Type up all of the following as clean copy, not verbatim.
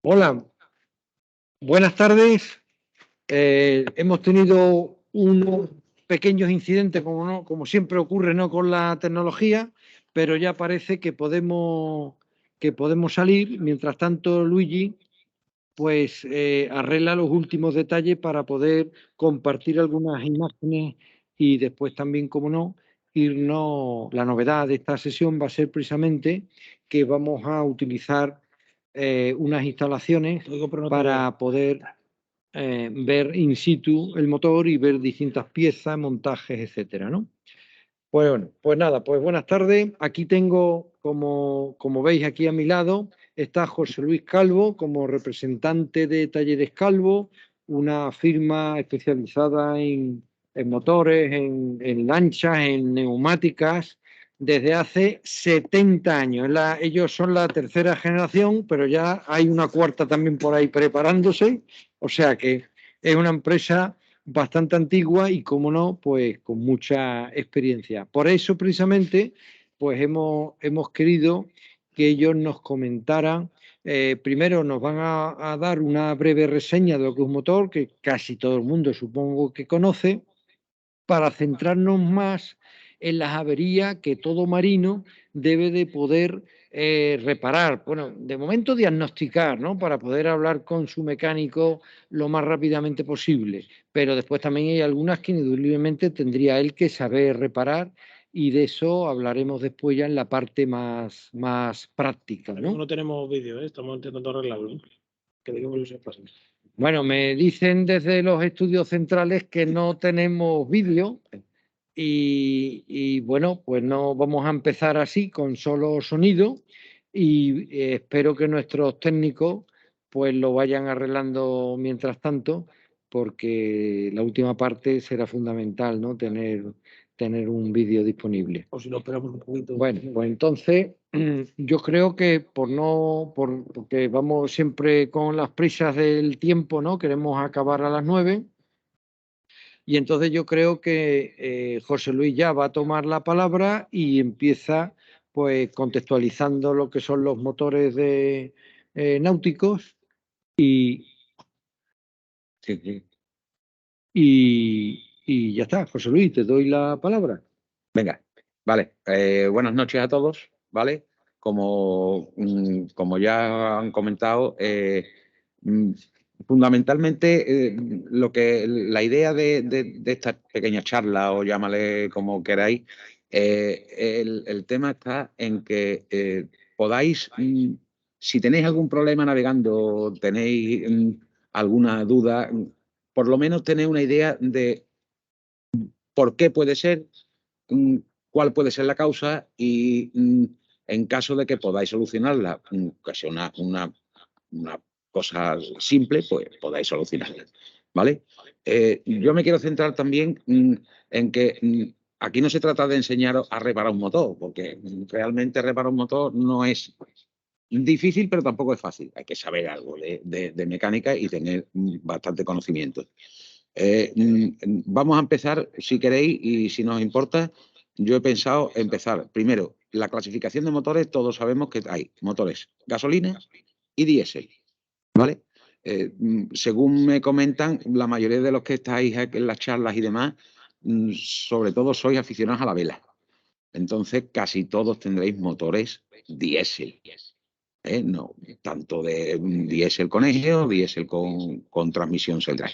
Hola, buenas tardes. Hemos tenido unos pequeños incidentes, como siempre ocurre, ¿no?, con la tecnología, pero ya parece que podemos salir. Mientras tanto, Luigi, pues arregla los últimos detalles para poder compartir algunas imágenes y después también, como no, irnos. La novedad de esta sesión va a ser precisamente que vamos a utilizar unas instalaciones para poder ver in situ el motor y ver distintas piezas, montajes, etcétera, ¿no? Pues bueno, pues nada, pues buenas tardes. Aquí tengo, como veis aquí a mi lado, está José Luis Calvo como representante de Talleres Calvo, una firma especializada en motores, en lanchas, en neumáticas, desde hace 70 años. Ellos son la tercera generación, pero ya hay una cuarta también por ahí preparándose, o sea que es una empresa bastante antigua y, como no, pues con mucha experiencia. Por eso, precisamente, pues hemos querido que ellos nos comentaran. Primero nos van a dar una breve reseña de lo que es un motor, que casi todo el mundo supongo que conoce, para centrarnos más en las averías que todo marino debe de poder reparar. Bueno, de momento diagnosticar, ¿no?, para poder hablar con su mecánico lo más rápidamente posible. Pero después también hay algunas que indudablemente tendría él que saber reparar, y de eso hablaremos después ya en la parte más práctica, ¿no? No tenemos vídeo, estamos intentando arreglarlo, ¿no? Que digo que lo sepas. Bueno, me dicen desde los estudios centrales que no tenemos vídeo. Y bueno, pues no vamos a empezar así con solo sonido, y espero que nuestros técnicos pues lo vayan arreglando mientras tanto, porque la última parte será fundamental, ¿no?, tener un vídeo disponible. O si lo esperamos un poquito. Bueno, pues entonces yo creo que porque vamos siempre con las prisas del tiempo, ¿no? Queremos acabar a las 9. Y entonces yo creo que José Luis ya va a tomar la palabra y empieza pues contextualizando lo que son los motores náuticos y, Sí, sí. y ya está. José Luis, te doy la palabra. Venga, vale. Buenas noches a todos, ¿vale? Como ya han comentado, mm, fundamentalmente la idea de esta pequeña charla, o llámale como queráis, el tema está en que podáis, si tenéis algún problema navegando, tenéis alguna duda, por lo menos tener una idea de por qué puede ser, mm, cuál puede ser la causa y, en caso de que podáis solucionarla, que sea una cosa simple, pues podáis solucionarla, ¿vale? Yo me quiero centrar también en que aquí no se trata de enseñaros a reparar un motor, porque realmente reparar un motor no es difícil, pero tampoco es fácil. Hay que saber algo de mecánica y tener bastante conocimiento. Vamos a empezar, si queréis y si nos importa. Yo he pensado empezar primero la clasificación de motores. Todos sabemos que hay motores gasolina y diésel, ¿vale? Según me comentan, la mayoría de los que estáis aquí en las charlas y demás, sobre todo sois aficionados a la vela. Entonces, casi todos tendréis motores diésel. No, tanto de diésel con eje o diésel con transmisión central.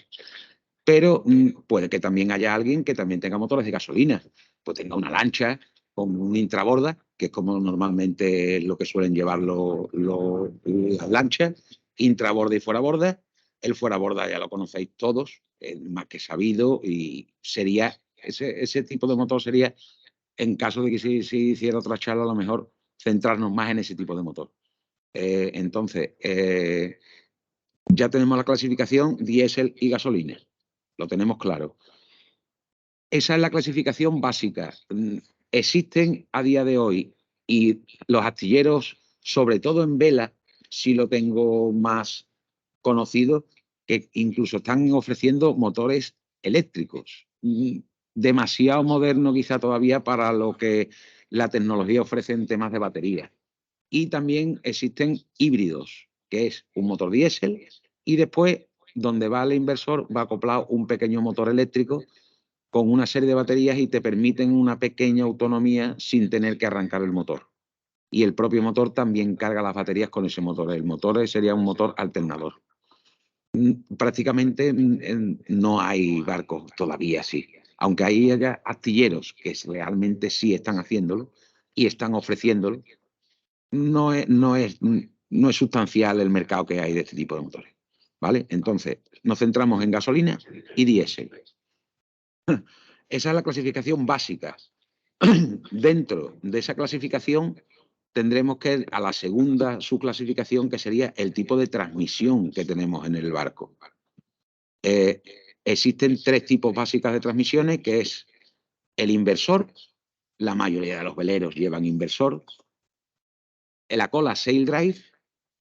Pero puede que también haya alguien que también tenga motores de gasolina, pues tenga una lancha con un intraborda, que es como normalmente lo que suelen llevar las lanchas, intraborda y fueraborda. El fueraborda ya lo conocéis todos, es más que sabido, y sería ese tipo de motor sería, en caso de que si hiciera otra charla, a lo mejor centrarnos más en ese tipo de motor. Entonces, ya tenemos la clasificación diésel y gasolina. Lo tenemos claro. Esa es la clasificación básica. Existen a día de hoy, y los astilleros, sobre todo en vela, sí lo tengo más conocido, que incluso están ofreciendo motores eléctricos. Demasiado moderno quizá todavía para lo que la tecnología ofrece en temas de batería. Y también existen híbridos. que es un motor diésel, y después, donde va el inversor, va acoplado un pequeño motor eléctrico con una serie de baterías y te permiten una pequeña autonomía sin tener que arrancar el motor. Y el propio motor también carga las baterías con ese motor. El motor sería un motor alternador. Prácticamente no hay barcos todavía así, aunque haya astilleros que realmente sí están haciéndolo y están ofreciéndolo, no es sustancial el mercado que hay de este tipo de motores, ¿vale? Entonces, nos centramos en gasolina y diésel. Esa es la clasificación básica. Dentro de esa clasificación tendremos que ir a la segunda subclasificación, que sería el tipo de transmisión que tenemos en el barco. Existen 3 tipos básicos de transmisiones, que es el inversor. La mayoría de los veleros llevan inversor. La cola sail drive,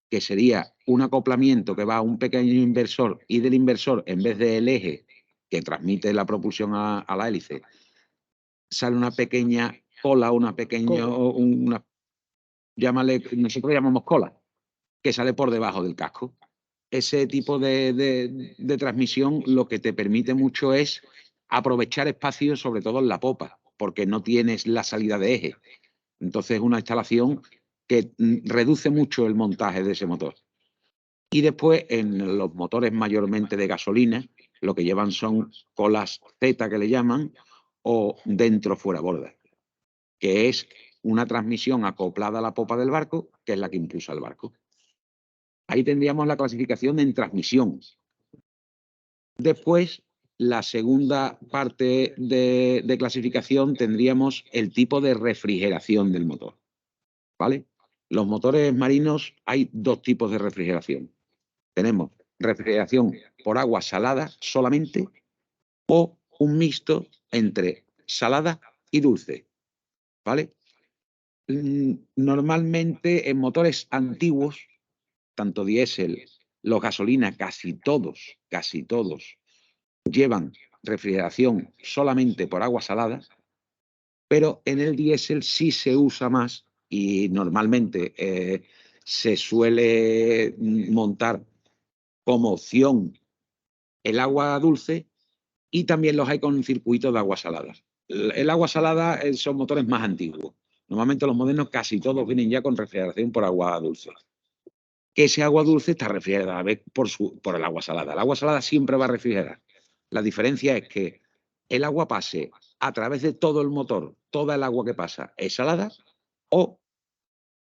que sería un acoplamiento que va a un pequeño inversor, y del inversor, en vez del eje que transmite la propulsión a la hélice, sale una pequeña cola, nosotros llamamos cola, que sale por debajo del casco. Ese tipo de transmisión lo que te permite mucho es aprovechar espacios, sobre todo en la popa, porque no tienes la salida de eje. Entonces es una instalación que reduce mucho el montaje de ese motor. Y después, en los motores mayormente de gasolina, lo que llevan son colas Z, que le llaman, o dentro fuera borda, que es una transmisión acoplada a la popa del barco, que es la que impulsa el barco. Ahí tendríamos la clasificación en transmisión. Después, la segunda parte de clasificación, tendríamos el tipo de refrigeración del motor, ¿vale? Los motores marinos hay 2 tipos de refrigeración. Tenemos refrigeración por agua salada solamente, o un mixto entre salada y dulce, ¿vale? Normalmente en motores antiguos, tanto diésel, los gasolinas, casi todos llevan refrigeración solamente por agua salada, pero en el diésel sí se usa más, y normalmente se suele montar como opción el agua dulce, y también los hay con circuitos de agua salada. El agua salada son motores más antiguos. Normalmente los modernos casi todos vienen ya con refrigeración por agua dulce. Que ese agua dulce está refrigerada a vez por el agua salada. El agua salada siempre va a refrigerar. La diferencia es que el agua pase a través de todo el motor, toda el agua que pasa es salada, o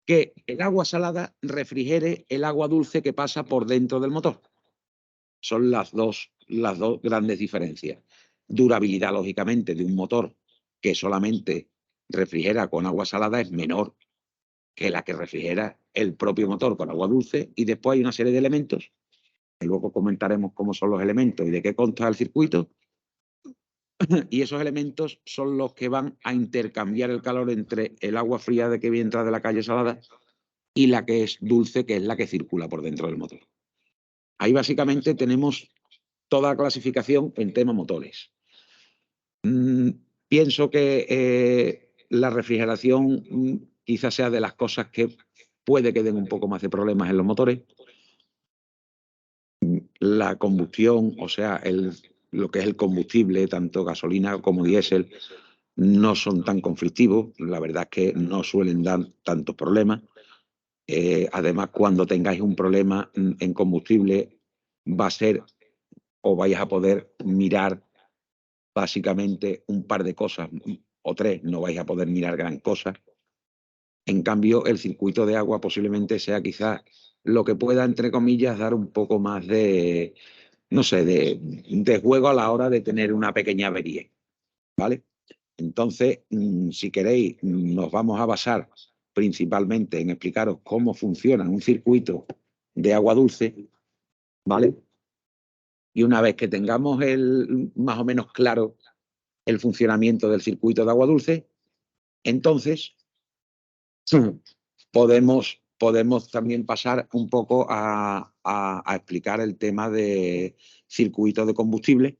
que el agua salada refrigere el agua dulce que pasa por dentro del motor. Son las dos grandes diferencias. Durabilidad, lógicamente, de un motor que solamente refrigera con agua salada es menor que la que refrigera el propio motor con agua dulce, y después hay una serie de elementos, que luego comentaremos cómo son los elementos y de qué consta el circuito, y esos elementos son los que van a intercambiar el calor entre el agua fría de que entra de la calle salada y la que es dulce, que es la que circula por dentro del motor. Ahí básicamente tenemos toda la clasificación en tema motores. Pienso que la refrigeración quizás sea de las cosas que puede que den un poco más de problemas en los motores. La combustión, o sea, lo que es el combustible, tanto gasolina como diésel, no son tan conflictivos. La verdad es que no suelen dar tantos problemas. Además, cuando tengáis un problema en combustible, va a ser, o vais a poder mirar básicamente un par de cosas, o 3, no vais a poder mirar gran cosa. En cambio, el circuito de agua posiblemente sea quizás lo que pueda, entre comillas, dar un poco más de, no sé, de juego a la hora de tener una pequeña avería, ¿vale? Entonces, si queréis, nos vamos a basar principalmente en explicaros cómo funciona un circuito de agua dulce, ¿vale? Y una vez que tengamos más o menos claro el funcionamiento del circuito de agua dulce, entonces podemos también pasar un poco a explicar el tema de circuito de combustible,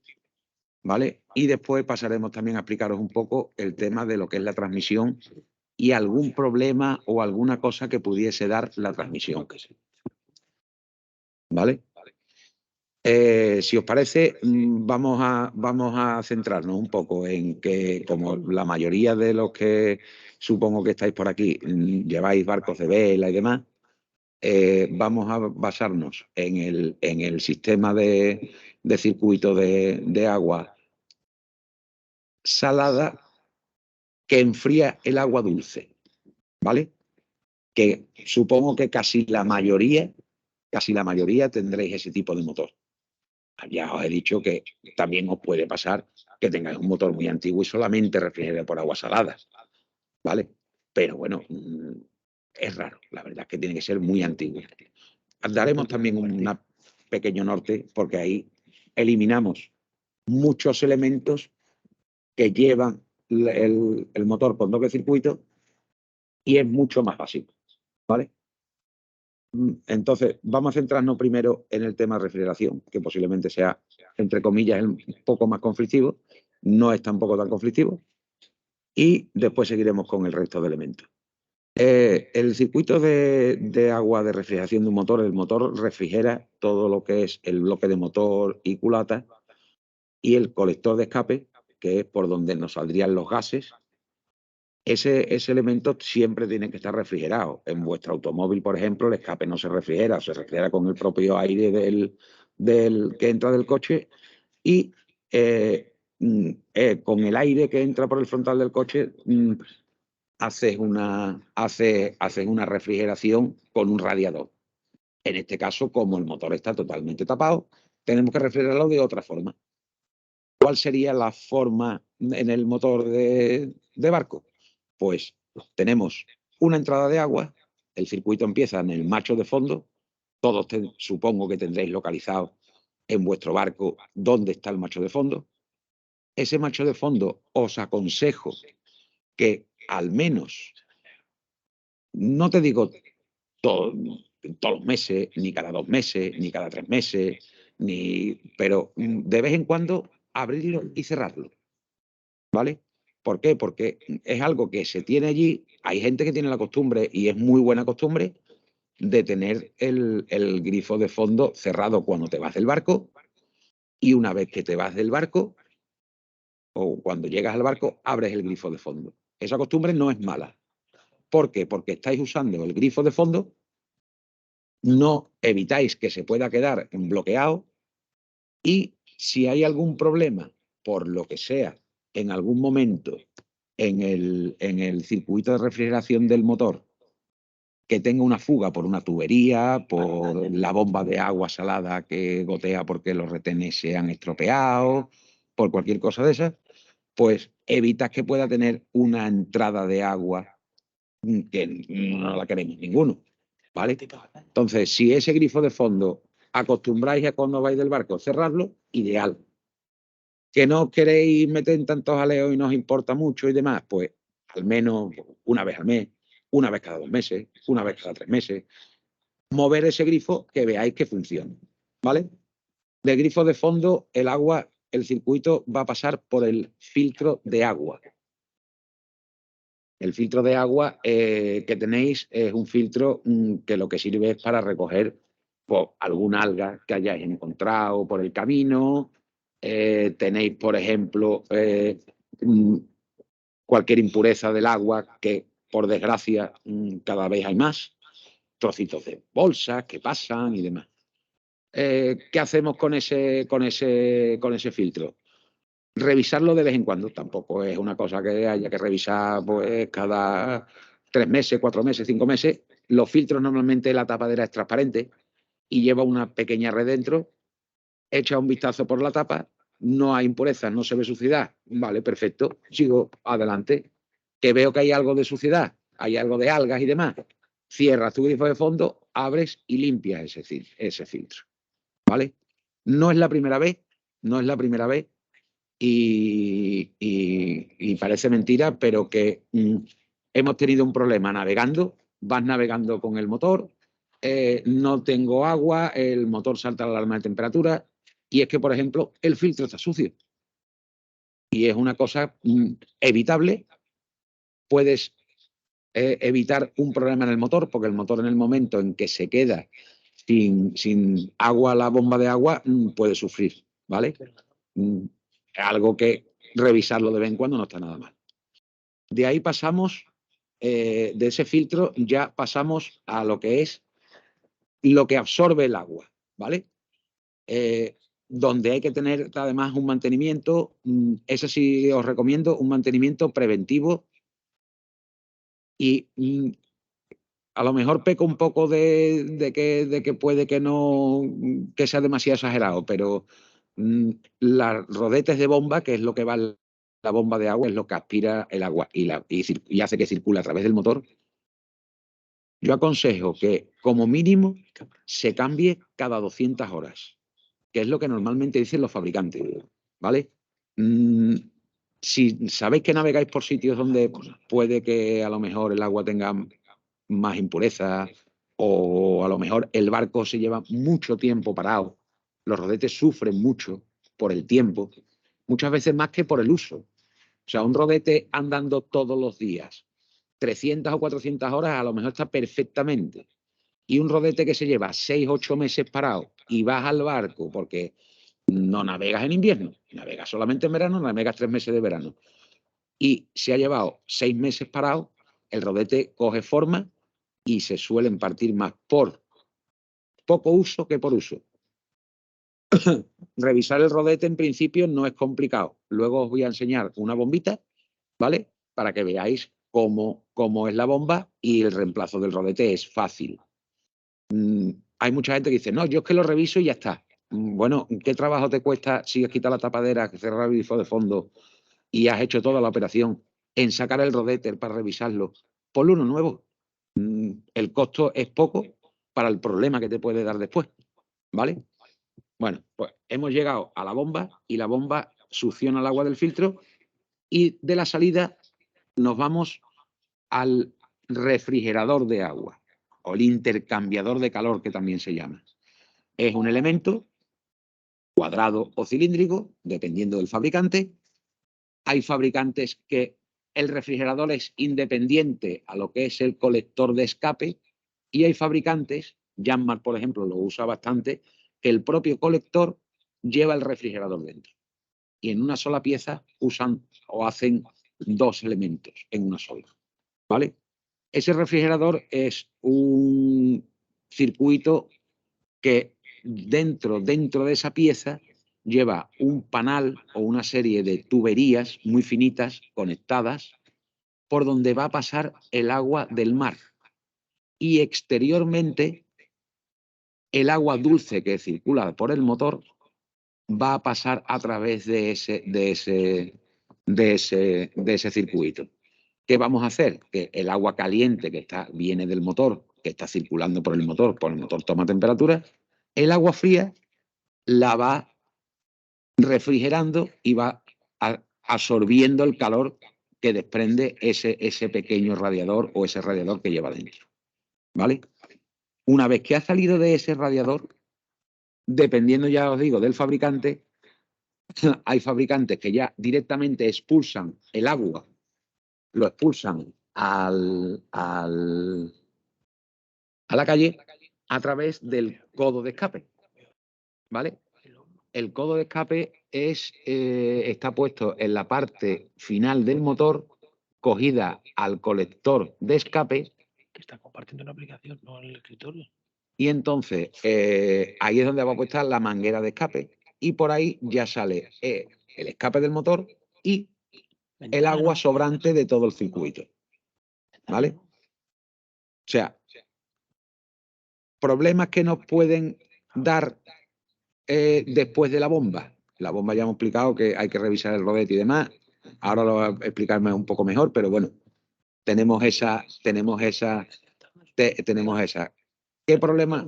¿vale? Y después pasaremos también a explicaros un poco el tema de lo que es la transmisión y algún problema o alguna cosa que pudiese dar la transmisión. ¿vale? Si os parece, vamos a centrarnos un poco en que, como la mayoría de los que supongo que estáis por aquí lleváis barcos de vela y demás, vamos a basarnos en el sistema de circuito de agua salada que enfría el agua dulce, ¿vale? Que supongo que casi la mayoría tendréis ese tipo de motor. Ya os he dicho que también os puede pasar que tengáis un motor muy antiguo y solamente refrigere por agua salada, ¿vale? Pero bueno, es raro, la verdad es que tiene que ser muy antiguo. Daremos también un pequeño norte porque ahí eliminamos muchos elementos que llevan el motor con doble circuito y es mucho más básico, ¿vale? Entonces, vamos a centrarnos primero en el tema de refrigeración, que posiblemente sea, entre comillas, un poco más conflictivo, no es tampoco tan conflictivo, y después seguiremos con el resto de elementos. El circuito de agua de refrigeración de un motor, el motor refrigera todo lo que es el bloque de motor y culata y el colector de escape, que es por donde nos saldrían los gases. Ese elemento siempre tiene que estar refrigerado. En vuestro automóvil, por ejemplo, el escape no se refrigera con el propio aire que entra del coche y con el aire que entra por el frontal del coche haces una refrigeración con un radiador. En este caso, como el motor está totalmente tapado, tenemos que refrigerarlo de otra forma. ¿Cuál sería la forma en el motor de barco? Pues tenemos una entrada de agua, el circuito empieza en el macho de fondo, todos supongo que tendréis localizado en vuestro barco dónde está el macho de fondo. Ese macho de fondo os aconsejo que al menos, no te digo todos los meses, ni cada 2 meses, ni cada 3 meses, pero de vez en cuando abrirlo y cerrarlo, ¿vale? ¿Por qué? Porque es algo que se tiene allí, hay gente que tiene la costumbre, y es muy buena costumbre, de tener el grifo de fondo cerrado cuando te vas del barco, y una vez que te vas del barco, o cuando llegas al barco, abres el grifo de fondo. Esa costumbre no es mala. ¿Por qué? Porque estáis usando el grifo de fondo, no evitáis que se pueda quedar bloqueado, y si hay algún problema, por lo que sea, en algún momento en el circuito de refrigeración del motor, que tenga una fuga por una tubería, por la bomba de agua salada que gotea porque los retenes se han estropeado, por cualquier cosa de esas, pues evitas que pueda tener una entrada de agua que no la queremos ninguno, ¿vale? Entonces, si ese grifo de fondo acostumbráis a cuando vais del barco cerrarlo, ideal. Que no os queréis meter en tantos aleos y nos importa mucho y demás, pues al menos una vez al mes, una vez cada 2 meses, una vez cada 3 meses, mover ese grifo que veáis que funciona, ¿vale? Del grifo de fondo, el agua, el circuito va a pasar por el filtro de agua. El filtro de agua que tenéis es un filtro que lo que sirve es para recoger pues, alguna alga que hayáis encontrado por el camino. Tenéis, por ejemplo, cualquier impureza del agua que, por desgracia, cada vez hay más. Trocitos de bolsas que pasan y demás. ¿Qué hacemos con ese filtro? Revisarlo de vez en cuando, tampoco es una cosa que haya que revisar pues cada 3 meses, 4 meses, 5 meses. Los filtros normalmente la tapadera es transparente y lleva una pequeña red dentro, echa un vistazo por la tapa, no hay impurezas, no se ve suciedad, vale, perfecto, sigo adelante. Que veo que hay algo de suciedad, hay algo de algas y demás, cierras tu grifo de fondo, abres y limpias ese filtro, ¿vale? No es la primera vez, no es la primera vez. Y parece mentira, pero que hemos tenido un problema navegando, vas navegando con el motor, no tengo agua, el motor salta la alarma de temperatura, y es que, por ejemplo, el filtro está sucio. Y es una cosa evitable, puedes evitar un problema en el motor, porque el motor en el momento en que se queda sin agua, la bomba de agua puede sufrir, ¿vale? Algo que revisarlo de vez en cuando no está nada mal. De ahí pasamos, de ese filtro ya pasamos a lo que es lo que absorbe el agua, ¿vale? Donde hay que tener además un mantenimiento, ese sí os recomiendo, un mantenimiento preventivo y a lo mejor peco un poco de que puede que no, que sea demasiado exagerado, pero las rodetes de bomba, que es lo que va la bomba de agua, es lo que aspira el agua y hace que circule a través del motor. Yo aconsejo que como mínimo se cambie cada 200 horas, que es lo que normalmente dicen los fabricantes, ¿vale? Si sabéis que navegáis por sitios donde puede que a lo mejor el agua tenga más impurezas o a lo mejor el barco se lleva mucho tiempo parado, los rodetes sufren mucho por el tiempo, muchas veces más que por el uso. O sea, un rodete andando todos los días, 300 o 400 horas, a lo mejor está perfectamente. Y un rodete que se lleva 6 o 8 meses parado y vas al barco porque no navegas en invierno, navegas solamente en verano, navegas 3 meses de verano. Y se ha llevado 6 meses parado, el rodete coge forma y se suelen partir más por poco uso que por uso. Revisar el rodete en principio no es complicado. Luego os voy a enseñar una bombita, ¿vale? Para que veáis cómo es la bomba y el reemplazo del rodete es fácil. Hay mucha gente que dice, no, yo es que lo reviso y ya está. Bueno, ¿qué trabajo te cuesta si has quitado la tapadera, cerrar el grifo de fondo y has hecho toda la operación en sacar el rodete para revisarlo? Ponle uno nuevo. El costo es poco para el problema que te puede dar después, ¿vale? Bueno, pues hemos llegado a la bomba y la bomba succiona el agua del filtro y de la salida nos vamos al refrigerador de agua o el intercambiador de calor, que también se llama. Es un elemento cuadrado o cilíndrico, dependiendo del fabricante. Hay fabricantes que el refrigerador es independiente a lo que es el colector de escape y hay fabricantes, Yanmar por ejemplo lo usa bastante, que el propio colector lleva el refrigerador dentro. Y en una sola pieza usan o hacen 2 elementos en una sola, ¿vale? Ese refrigerador es un circuito que dentro de esa pieza lleva un panal o una serie de tuberías muy finitas conectadas por donde va a pasar el agua del mar. Y exteriormente el agua dulce que circula por el motor va a pasar a través de ese circuito. ¿Qué vamos a hacer? Que el agua caliente que viene del motor, que está circulando por el motor toma temperatura, el agua fría la va refrigerando y va absorbiendo el calor que desprende ese pequeño radiador o ese radiador que lleva dentro, ¿vale? Una vez que ha salido de ese radiador, dependiendo, ya os digo, del fabricante, hay fabricantes que ya directamente expulsan el agua, lo expulsan a la calle a través del codo de escape, ¿vale? El codo de escape está puesto en la parte final del motor, cogida al colector de escape. Que está compartiendo una aplicación, no en el escritorio. Y entonces ahí es donde va puesta la manguera de escape. Y por ahí ya sale el escape del motor y el agua sobrante de todo el circuito, ¿vale? O sea, problemas que nos pueden dar después de la bomba. La bomba ya hemos explicado que hay que revisar el rodete y demás. Ahora lo voy a explicarme un poco mejor, pero bueno, tenemos esa. ¿Qué problema?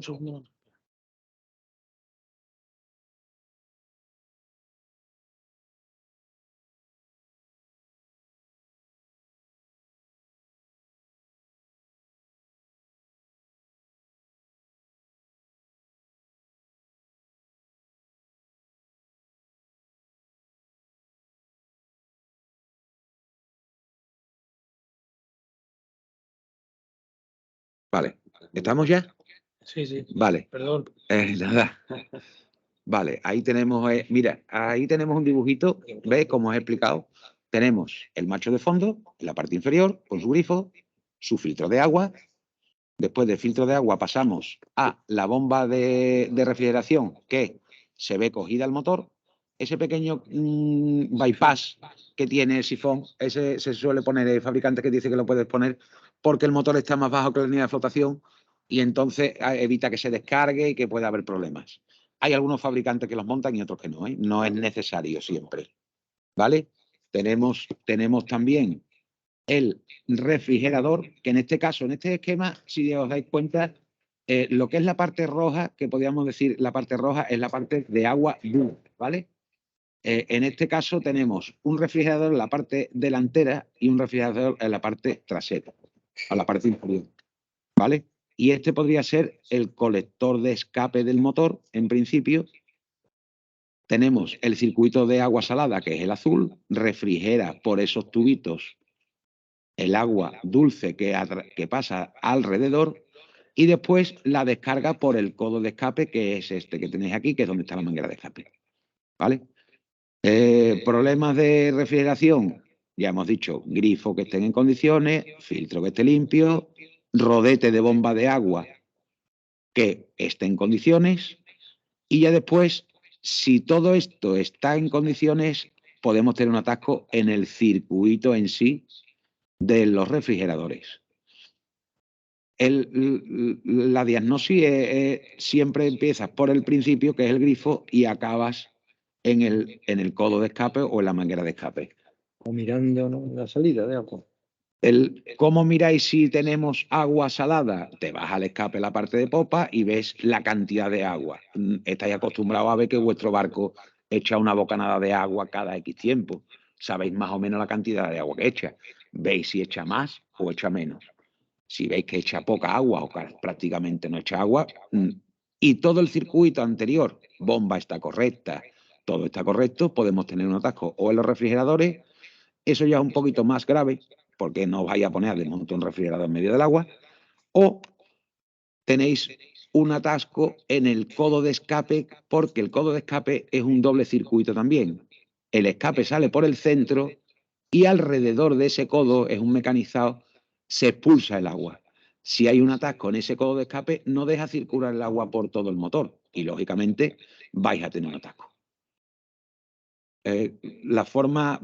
Vale, ¿estamos ya? Sí, sí. Vale. Perdón. Nada. Vale, ahí tenemos, mira, ahí tenemos un dibujito, ¿ves? Como os he explicado, tenemos el macho de fondo, en la parte inferior, con su grifo, su filtro de agua. Después del filtro de agua pasamos a la bomba de refrigeración, que se ve cogida al motor. Ese pequeño bypass que tiene el sifón, ese se suele poner el fabricante que dice que lo puedes poner porque el motor está más bajo que la línea de flotación y entonces evita que se descargue y que pueda haber problemas. Hay algunos fabricantes que los montan y otros que no, ¿eh? No es necesario siempre, ¿vale? Tenemos también el refrigerador, que en este caso, en este esquema, si os dais cuenta, lo que es la parte roja, que podríamos decir la parte roja, es la parte de agua dulce, ¿vale? En este caso tenemos un refrigerador en la parte delantera y un refrigerador en la parte trasera, a la parte inferior, ¿vale? Y este podría ser el colector de escape del motor, en principio. Tenemos el circuito de agua salada, que es el azul, refrigera por esos tubitos el agua dulce que pasa alrededor y después la descarga por el codo de escape, que es este que tenéis aquí, que es donde está la manguera de escape. ¿Vale? Problemas de refrigeración, ya hemos dicho, grifo que estén en condiciones, filtro que esté limpio, rodete de bomba de agua que esté en condiciones y ya después, si todo esto está en condiciones, podemos tener un atasco en el circuito en sí de los refrigeradores. La diagnosis siempre empiezas por el principio, que es el grifo, y acabas en el codo de escape o en la manguera de escape. O mirando, ¿no?, la salida de agua. ¿Cómo miráis si tenemos agua salada? Te vas al escape, la parte de popa, y ves la cantidad de agua. Estáis acostumbrados a ver que vuestro barco echa una bocanada de agua cada X tiempo. Sabéis más o menos la cantidad de agua que echa. Veis si echa más o echa menos. Si veis que echa poca agua o prácticamente no echa agua, y todo el circuito anterior, bomba está correcta, todo está correcto, podemos tener un atasco o en los refrigeradores. Eso ya es un poquito más grave, porque no os vais a poner de monte un refrigerador en medio del agua, o tenéis un atasco en el codo de escape, porque el codo de escape es un doble circuito también. El escape sale por el centro y alrededor de ese codo, es un mecanizado, se expulsa el agua. Si hay un atasco en ese codo de escape, no deja circular el agua por todo el motor y, lógicamente, vais a tener un atasco. La forma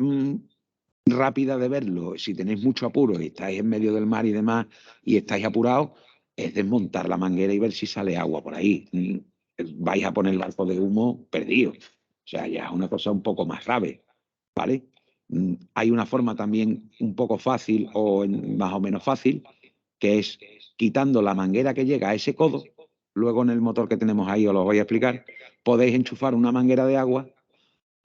rápida de verlo, si tenéis mucho apuro y estáis en medio del mar y demás y estáis apurados, es desmontar la manguera y ver si sale agua por ahí. Vais a poner el barco de humo perdido. O sea, ya es una cosa un poco más grave, ¿vale? Hay una forma también un poco fácil o más o menos fácil, que es quitando la manguera que llega a ese codo. Luego en el motor que tenemos ahí os lo voy a explicar. Podéis enchufar una manguera de agua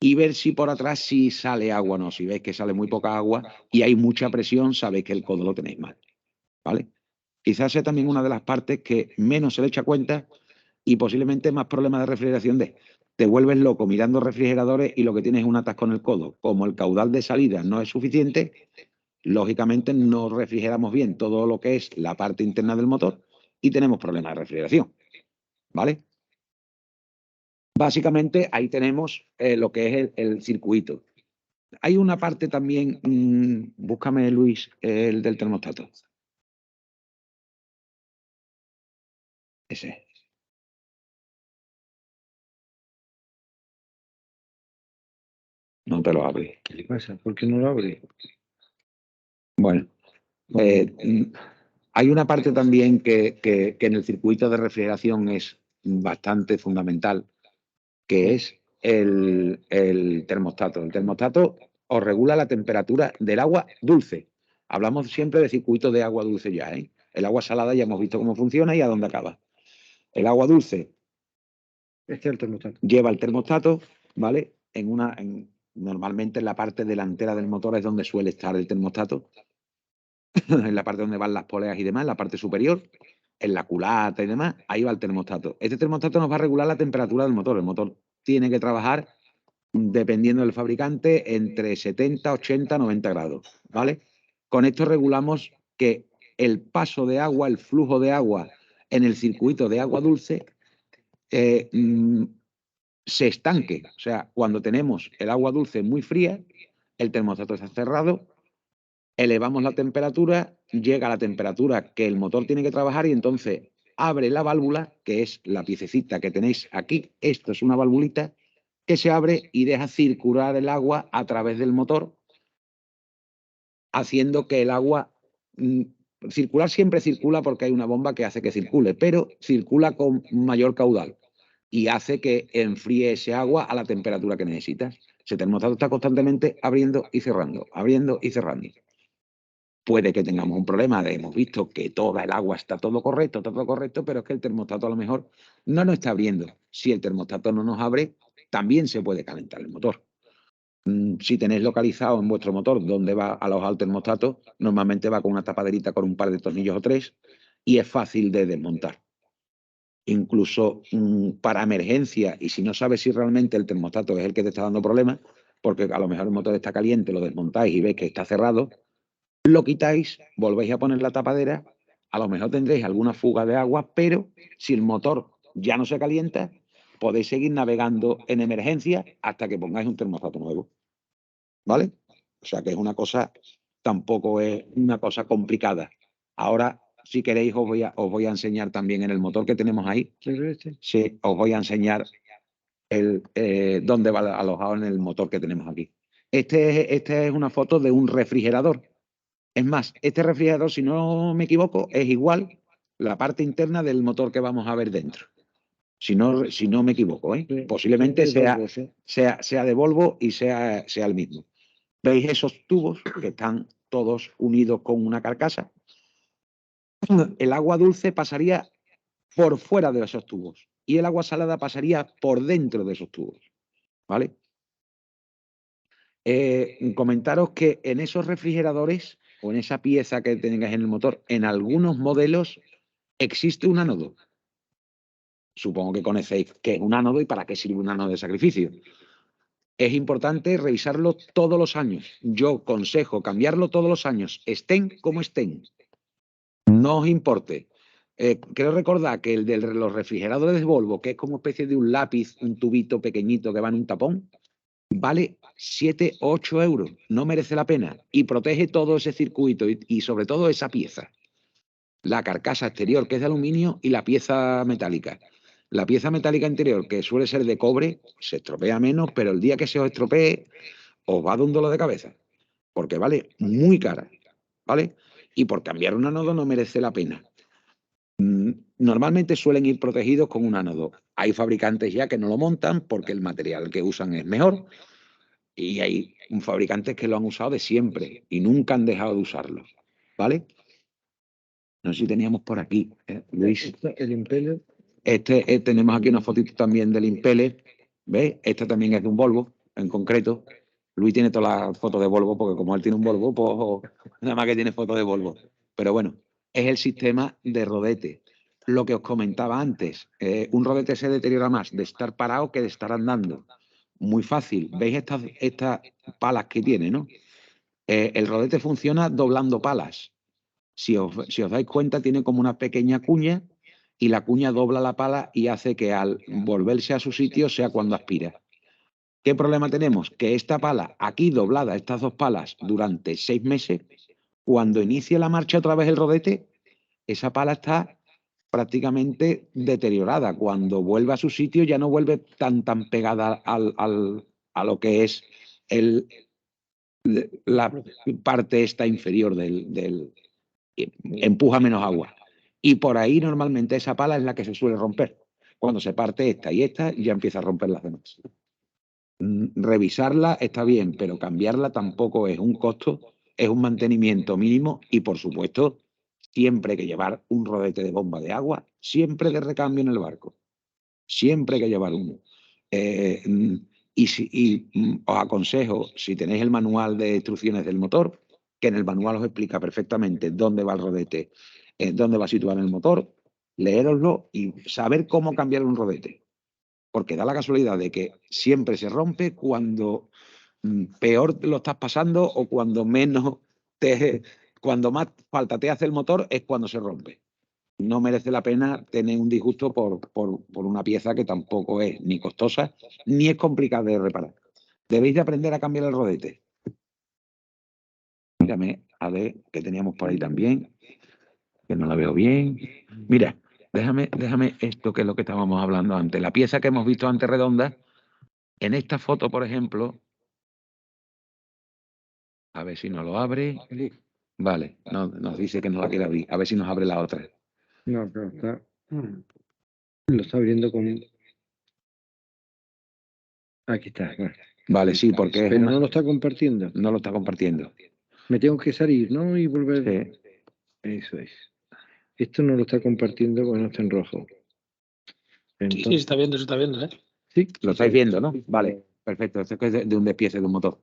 y ver si por atrás sí sale agua o no. Si veis que sale muy poca agua y hay mucha presión, sabéis que el codo lo tenéis mal, ¿vale? Quizás sea también una de las partes que menos se le echa cuenta y posiblemente más problemas de refrigeración te vuelves loco mirando refrigeradores y lo que tienes es un atasco en el codo. Como el caudal de salida no es suficiente, lógicamente no refrigeramos bien todo lo que es la parte interna del motor y tenemos problemas de refrigeración, ¿vale? Básicamente ahí tenemos lo que es el circuito. Hay una parte también, búscame, Luis, el del termostato. Ese. No te lo abre. ¿Qué le pasa? ¿Por qué no lo abre? Bueno, hay una parte también que en el circuito de refrigeración es bastante fundamental, que es el termostato. El termostato os regula la temperatura del agua dulce. Hablamos siempre de circuito de agua dulce ya, ¿eh? El agua salada ya hemos visto cómo funciona y a dónde acaba. El agua dulce Este es el termostato. lleva el termostato, ¿vale? Normalmente en la parte delantera del motor es donde suele estar el termostato, en la parte donde van las poleas y demás, en la parte superior, en la culata y demás, ahí va el termostato. Este termostato nos va a regular la temperatura del motor. El motor tiene que trabajar, dependiendo del fabricante, entre 70, 80, 90 grados, ¿vale? Con esto regulamos que el paso de agua, el flujo de agua en el circuito de agua dulce se estanque. O sea, cuando tenemos el agua dulce muy fría, el termostato está cerrado, elevamos la temperatura, llega a la temperatura que el motor tiene que trabajar y entonces abre la válvula, que es la piececita que tenéis aquí. Esto es una valvulita que se abre y deja circular el agua a través del motor, haciendo que el agua circular siempre circula porque hay una bomba que hace que circule, pero circula con mayor caudal y hace que enfríe ese agua a la temperatura que necesitas. Ese termostato está constantemente abriendo y cerrando, abriendo y cerrando. Puede que tengamos un problema hemos visto que toda el agua está todo correcto, pero es que el termostato a lo mejor no nos está abriendo. Si el termostato no nos abre, también se puede calentar el motor. Si tenéis localizado en vuestro motor dónde va alojado el termostato, normalmente va con una tapaderita con un par de tornillos o 3 y es fácil de desmontar. Incluso para emergencia, y si no sabes si realmente el termostato es el que te está dando problemas, porque a lo mejor el motor está caliente, lo desmontáis y veis que está cerrado, lo quitáis, volvéis a poner la tapadera, a lo mejor tendréis alguna fuga de agua, pero si el motor ya no se calienta, podéis seguir navegando en emergencia hasta que pongáis un termostato nuevo. ¿Vale? O sea que es una cosa, tampoco es una cosa complicada. Ahora, si queréis, os voy a enseñar también en el motor que tenemos ahí. Sí, os voy a enseñar dónde va alojado en el motor que tenemos aquí. Este es una foto de un refrigerador. Es más, este refrigerador, si no me equivoco, es igual la parte interna del motor que vamos a ver dentro. Si no me equivoco, ¿eh? Sí, posiblemente sea de Volvo y sea el mismo. ¿Veis esos tubos que están todos unidos con una carcasa? El agua dulce pasaría por fuera de esos tubos y el agua salada pasaría por dentro de esos tubos. ¿Vale? Comentaros que en esos refrigeradores o en esa pieza que tengáis en el motor, en algunos modelos existe un ánodo. Supongo que conocéis qué es un ánodo y para qué sirve un ánodo de sacrificio. Es importante revisarlo todos los años. Yo aconsejo cambiarlo todos los años, estén como estén. No os importe. Quiero recordar que el de los refrigeradores de Volvo, que es como especie de un lápiz, un tubito pequeñito que va en un tapón, vale 7 o 8 euros. No merece la pena. Y protege todo ese circuito y sobre todo esa pieza. La carcasa exterior, que es de aluminio, y la pieza metálica. La pieza metálica interior, que suele ser de cobre, se estropea menos, pero el día que se os estropee, os va a dar un dolor de cabeza. Porque vale muy cara. ¿Vale? Y por cambiar un ánodo no merece la pena. Normalmente suelen ir protegidos con un ánodo. Hay fabricantes ya que no lo montan porque el material que usan es mejor y hay fabricantes que lo han usado de siempre y nunca han dejado de usarlo. ¿Vale? No sé si teníamos por aquí, Luis. El Impeller. Tenemos aquí una fotito también del Impeller. ¿Ves? Esta también es de un Volvo, en concreto. Luis tiene todas las fotos de Volvo, porque como él tiene un Volvo, pues nada más que tiene fotos de Volvo. Pero bueno, es el sistema de rodete. Lo que os comentaba antes, un rodete se deteriora más de estar parado que de estar andando. Muy fácil. ¿Veis estas palas que tiene, no? El rodete funciona doblando palas. Si os dais cuenta, tiene como una pequeña cuña y la cuña dobla la pala y hace que al volverse a su sitio sea cuando aspira. ¿Qué problema tenemos? Que esta pala, aquí doblada, estas dos palas, durante 6 meses, cuando inicia la marcha otra vez el rodete, esa pala está prácticamente deteriorada. Cuando vuelve a su sitio ya no vuelve tan pegada a lo que es la parte esta inferior del empuja menos agua. Y por ahí normalmente esa pala es la que se suele romper. Cuando se parte esta y esta, ya empieza a romper las demás. Revisarla está bien, pero cambiarla tampoco es un costo, es un mantenimiento mínimo y, por supuesto, siempre hay que llevar un rodete de bomba de agua, siempre de recambio en el barco. Siempre hay que llevar uno. Os aconsejo, si tenéis el manual de instrucciones del motor, que en el manual os explica perfectamente dónde va el rodete, dónde va situado el motor, leéroslo y saber cómo cambiar un rodete. Porque da la casualidad de que siempre se rompe cuando peor lo estás pasando o cuando más falta te hace el motor es cuando se rompe. no merece la pena tener un disgusto por una pieza que tampoco es ni costosa ni es complicada de reparar. Debéis de aprender a cambiar el rodete. Mírame, a ver, que teníamos por ahí también, que no la veo bien. Mira, déjame esto que es lo que estábamos hablando antes. La pieza que hemos visto antes redonda, en esta foto, por ejemplo, a ver si nos lo abre. Vale, no, nos dice que no la quiere abrir. A ver si nos abre la otra. No, pero está. Lo está abriendo con. Aquí está. Bueno. Vale, sí, porque pero no lo está compartiendo. No lo está compartiendo. Me tengo que salir, ¿no? Y volver. Sí. Eso es. Esto no lo está compartiendo porque no está en rojo. Sí, se está viendo, ¿eh? Sí, lo estáis viendo, ¿no? Vale, perfecto. Esto es de un despiece de un motor.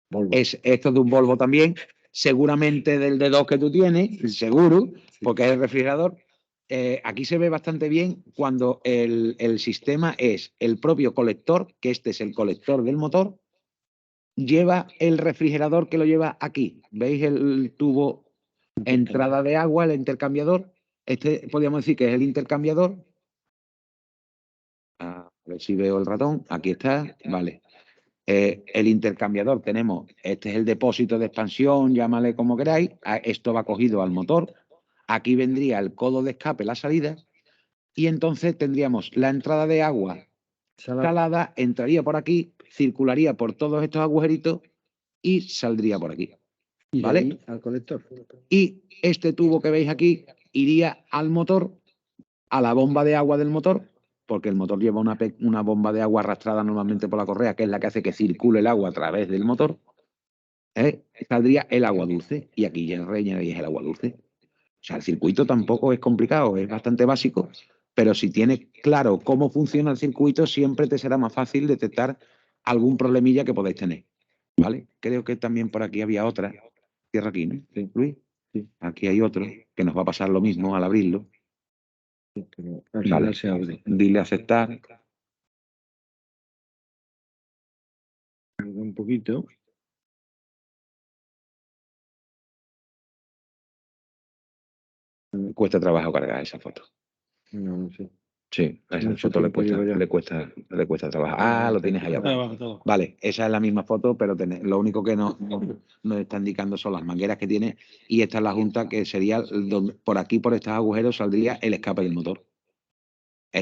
Volvo. Esto es de un Volvo también, seguramente del D2 que tú tienes, seguro, porque es el refrigerador. Aquí se ve bastante bien cuando el sistema es el propio colector, que este es el colector del motor, lleva el refrigerador que lo lleva aquí. ¿Veis el tubo entrada de agua, el intercambiador? Este podríamos decir que es el intercambiador. A ver si veo el ratón. Aquí está, vale. El intercambiador tenemos, este es el depósito de expansión, llámale como queráis. Esto va cogido al motor. Aquí vendría el codo de escape, la salida. Y entonces tendríamos la entrada de agua salada, entraría por aquí, circularía por todos estos agujeritos y saldría por aquí. Y ¿Vale? ahí al colector. Y este tubo que veis aquí iría al motor, a la bomba de agua del motor, porque el motor lleva una bomba de agua arrastrada normalmente por la correa, que es la que hace que circule el agua a través del motor. Saldría el agua dulce y aquí ya rellenaríais el agua dulce. O sea, el circuito tampoco es complicado, es bastante básico, pero si tienes claro cómo funciona el circuito, siempre te será más fácil detectar algún problemilla que podéis tener. ¿Vale? Creo que también por aquí había otra. Cierra aquí, ¿no? ¿Sí, Luis? Sí. Aquí hay otro que nos va a pasar lo mismo al abrirlo. Sí, pero al Vale. final se abre. Dile a aceptar. Un poquito. Cuesta trabajo cargar esa foto. No sé. Sí, a esa Mucho foto tiempo llevo ya. le cuesta trabajar. Ah, lo tienes ahí abajo. Abajo todo. Vale, esa es la misma foto, pero lo único que nos está indicando son las mangueras que tiene y esta es la junta que sería donde por aquí, por estos agujeros, saldría el escape del motor.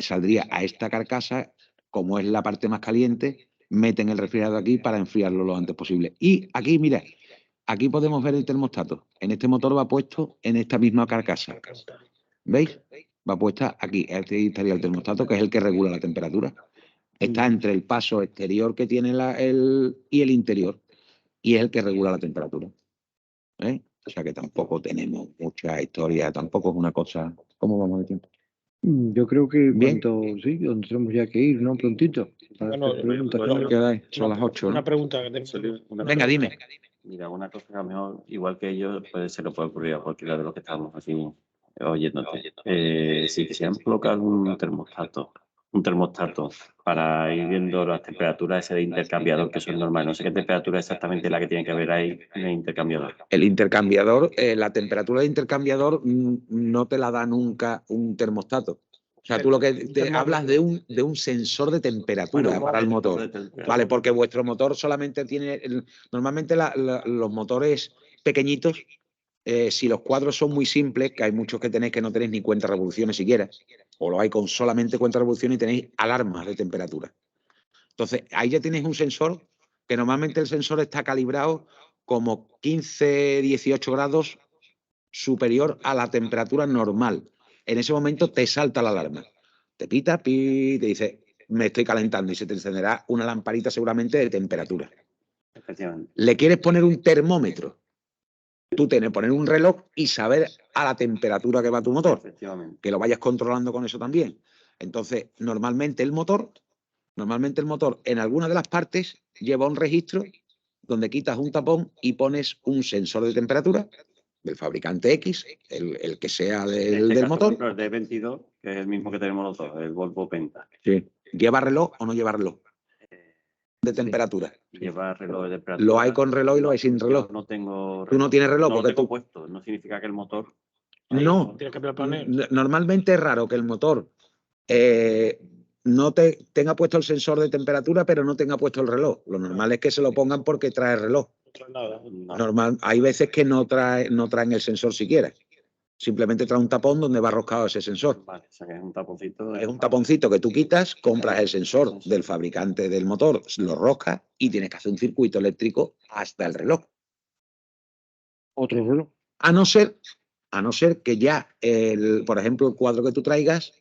Saldría a esta carcasa, como es la parte más caliente, meten el refrigerador aquí para enfriarlo lo antes posible. Y aquí, mira, aquí podemos ver el termostato. En este motor va puesto en esta misma carcasa. ¿Veis? Va puesta aquí. Este estaría el termostato, que es el que regula la temperatura. Está entre el paso exterior que tiene y el interior. Y es el que regula la temperatura. O sea que tampoco tenemos mucha historia, tampoco es una cosa... ¿Cómo vamos de tiempo? Yo creo que Bien. sí, donde tenemos ya que ir, ¿no? Prontito. Para Bueno, hacer preguntas. bueno, ¿Qué edad es? Son las 8, Una ¿no? pregunta que te... Venga, dime. Mira, una cosa que a lo mejor, igual que ellos, se le puede ocurrir a cualquiera de los que estamos aquí oyéndote. Si quisiéramos colocar un termostato para ir viendo las temperaturas ese de intercambiador, que son normales, no sé qué temperatura exactamente la que tiene que haber ahí en el intercambiador. El intercambiador, la temperatura del intercambiador no te la da nunca un termostato. O sea, tú lo que hablas de un sensor de temperatura Bueno, para el motor. Vale, porque vuestro motor solamente tiene... Normalmente los motores pequeñitos, si los cuadros son muy simples, que hay muchos que tenéis que no tenéis ni cuenta revoluciones siquiera, o lo hay con solamente cuenta revoluciones y tenéis alarmas de temperatura. Entonces, ahí ya tienes un sensor que normalmente el sensor está calibrado como 15, 18 grados superior a la temperatura normal. En ese momento te salta la alarma. Te pita, te dice, me estoy calentando y se te encenderá una lamparita seguramente de temperatura. Efectivamente. Le quieres poner un termómetro. Tú tienes que poner un reloj y saber a la temperatura que va tu motor. Efectivamente. Que lo vayas controlando con eso también. Entonces, normalmente el motor en alguna de las partes lleva un registro donde quitas un tapón y pones un sensor de temperatura del fabricante X, el que sea del motor. El D22, que es el mismo que tenemos nosotros, el Volvo Penta. Sí. ¿Lleva reloj o no lleva reloj? De temperatura. Lleva reloj de temperatura. Lo hay con reloj y lo hay sin reloj. Yo no tengo reloj. Tú no tienes reloj No porque lo tengo puesto. No significa que el motor No, Tienes que cambiar el panel. normalmente es raro que el motor no tenga puesto el sensor de temperatura, pero no tenga puesto el reloj. Lo normal es que se lo pongan porque trae reloj. No trae nada. Normal, hay veces que no traen el sensor siquiera. Simplemente trae un tapón donde va roscado ese sensor. Vale, o sea que es un taponcito. Es un taponcito que tú quitas, compras el sensor del fabricante del motor, lo roscas y tienes que hacer un circuito eléctrico hasta el reloj. Otro reloj. A no ser que ya, por ejemplo, el cuadro que tú traigas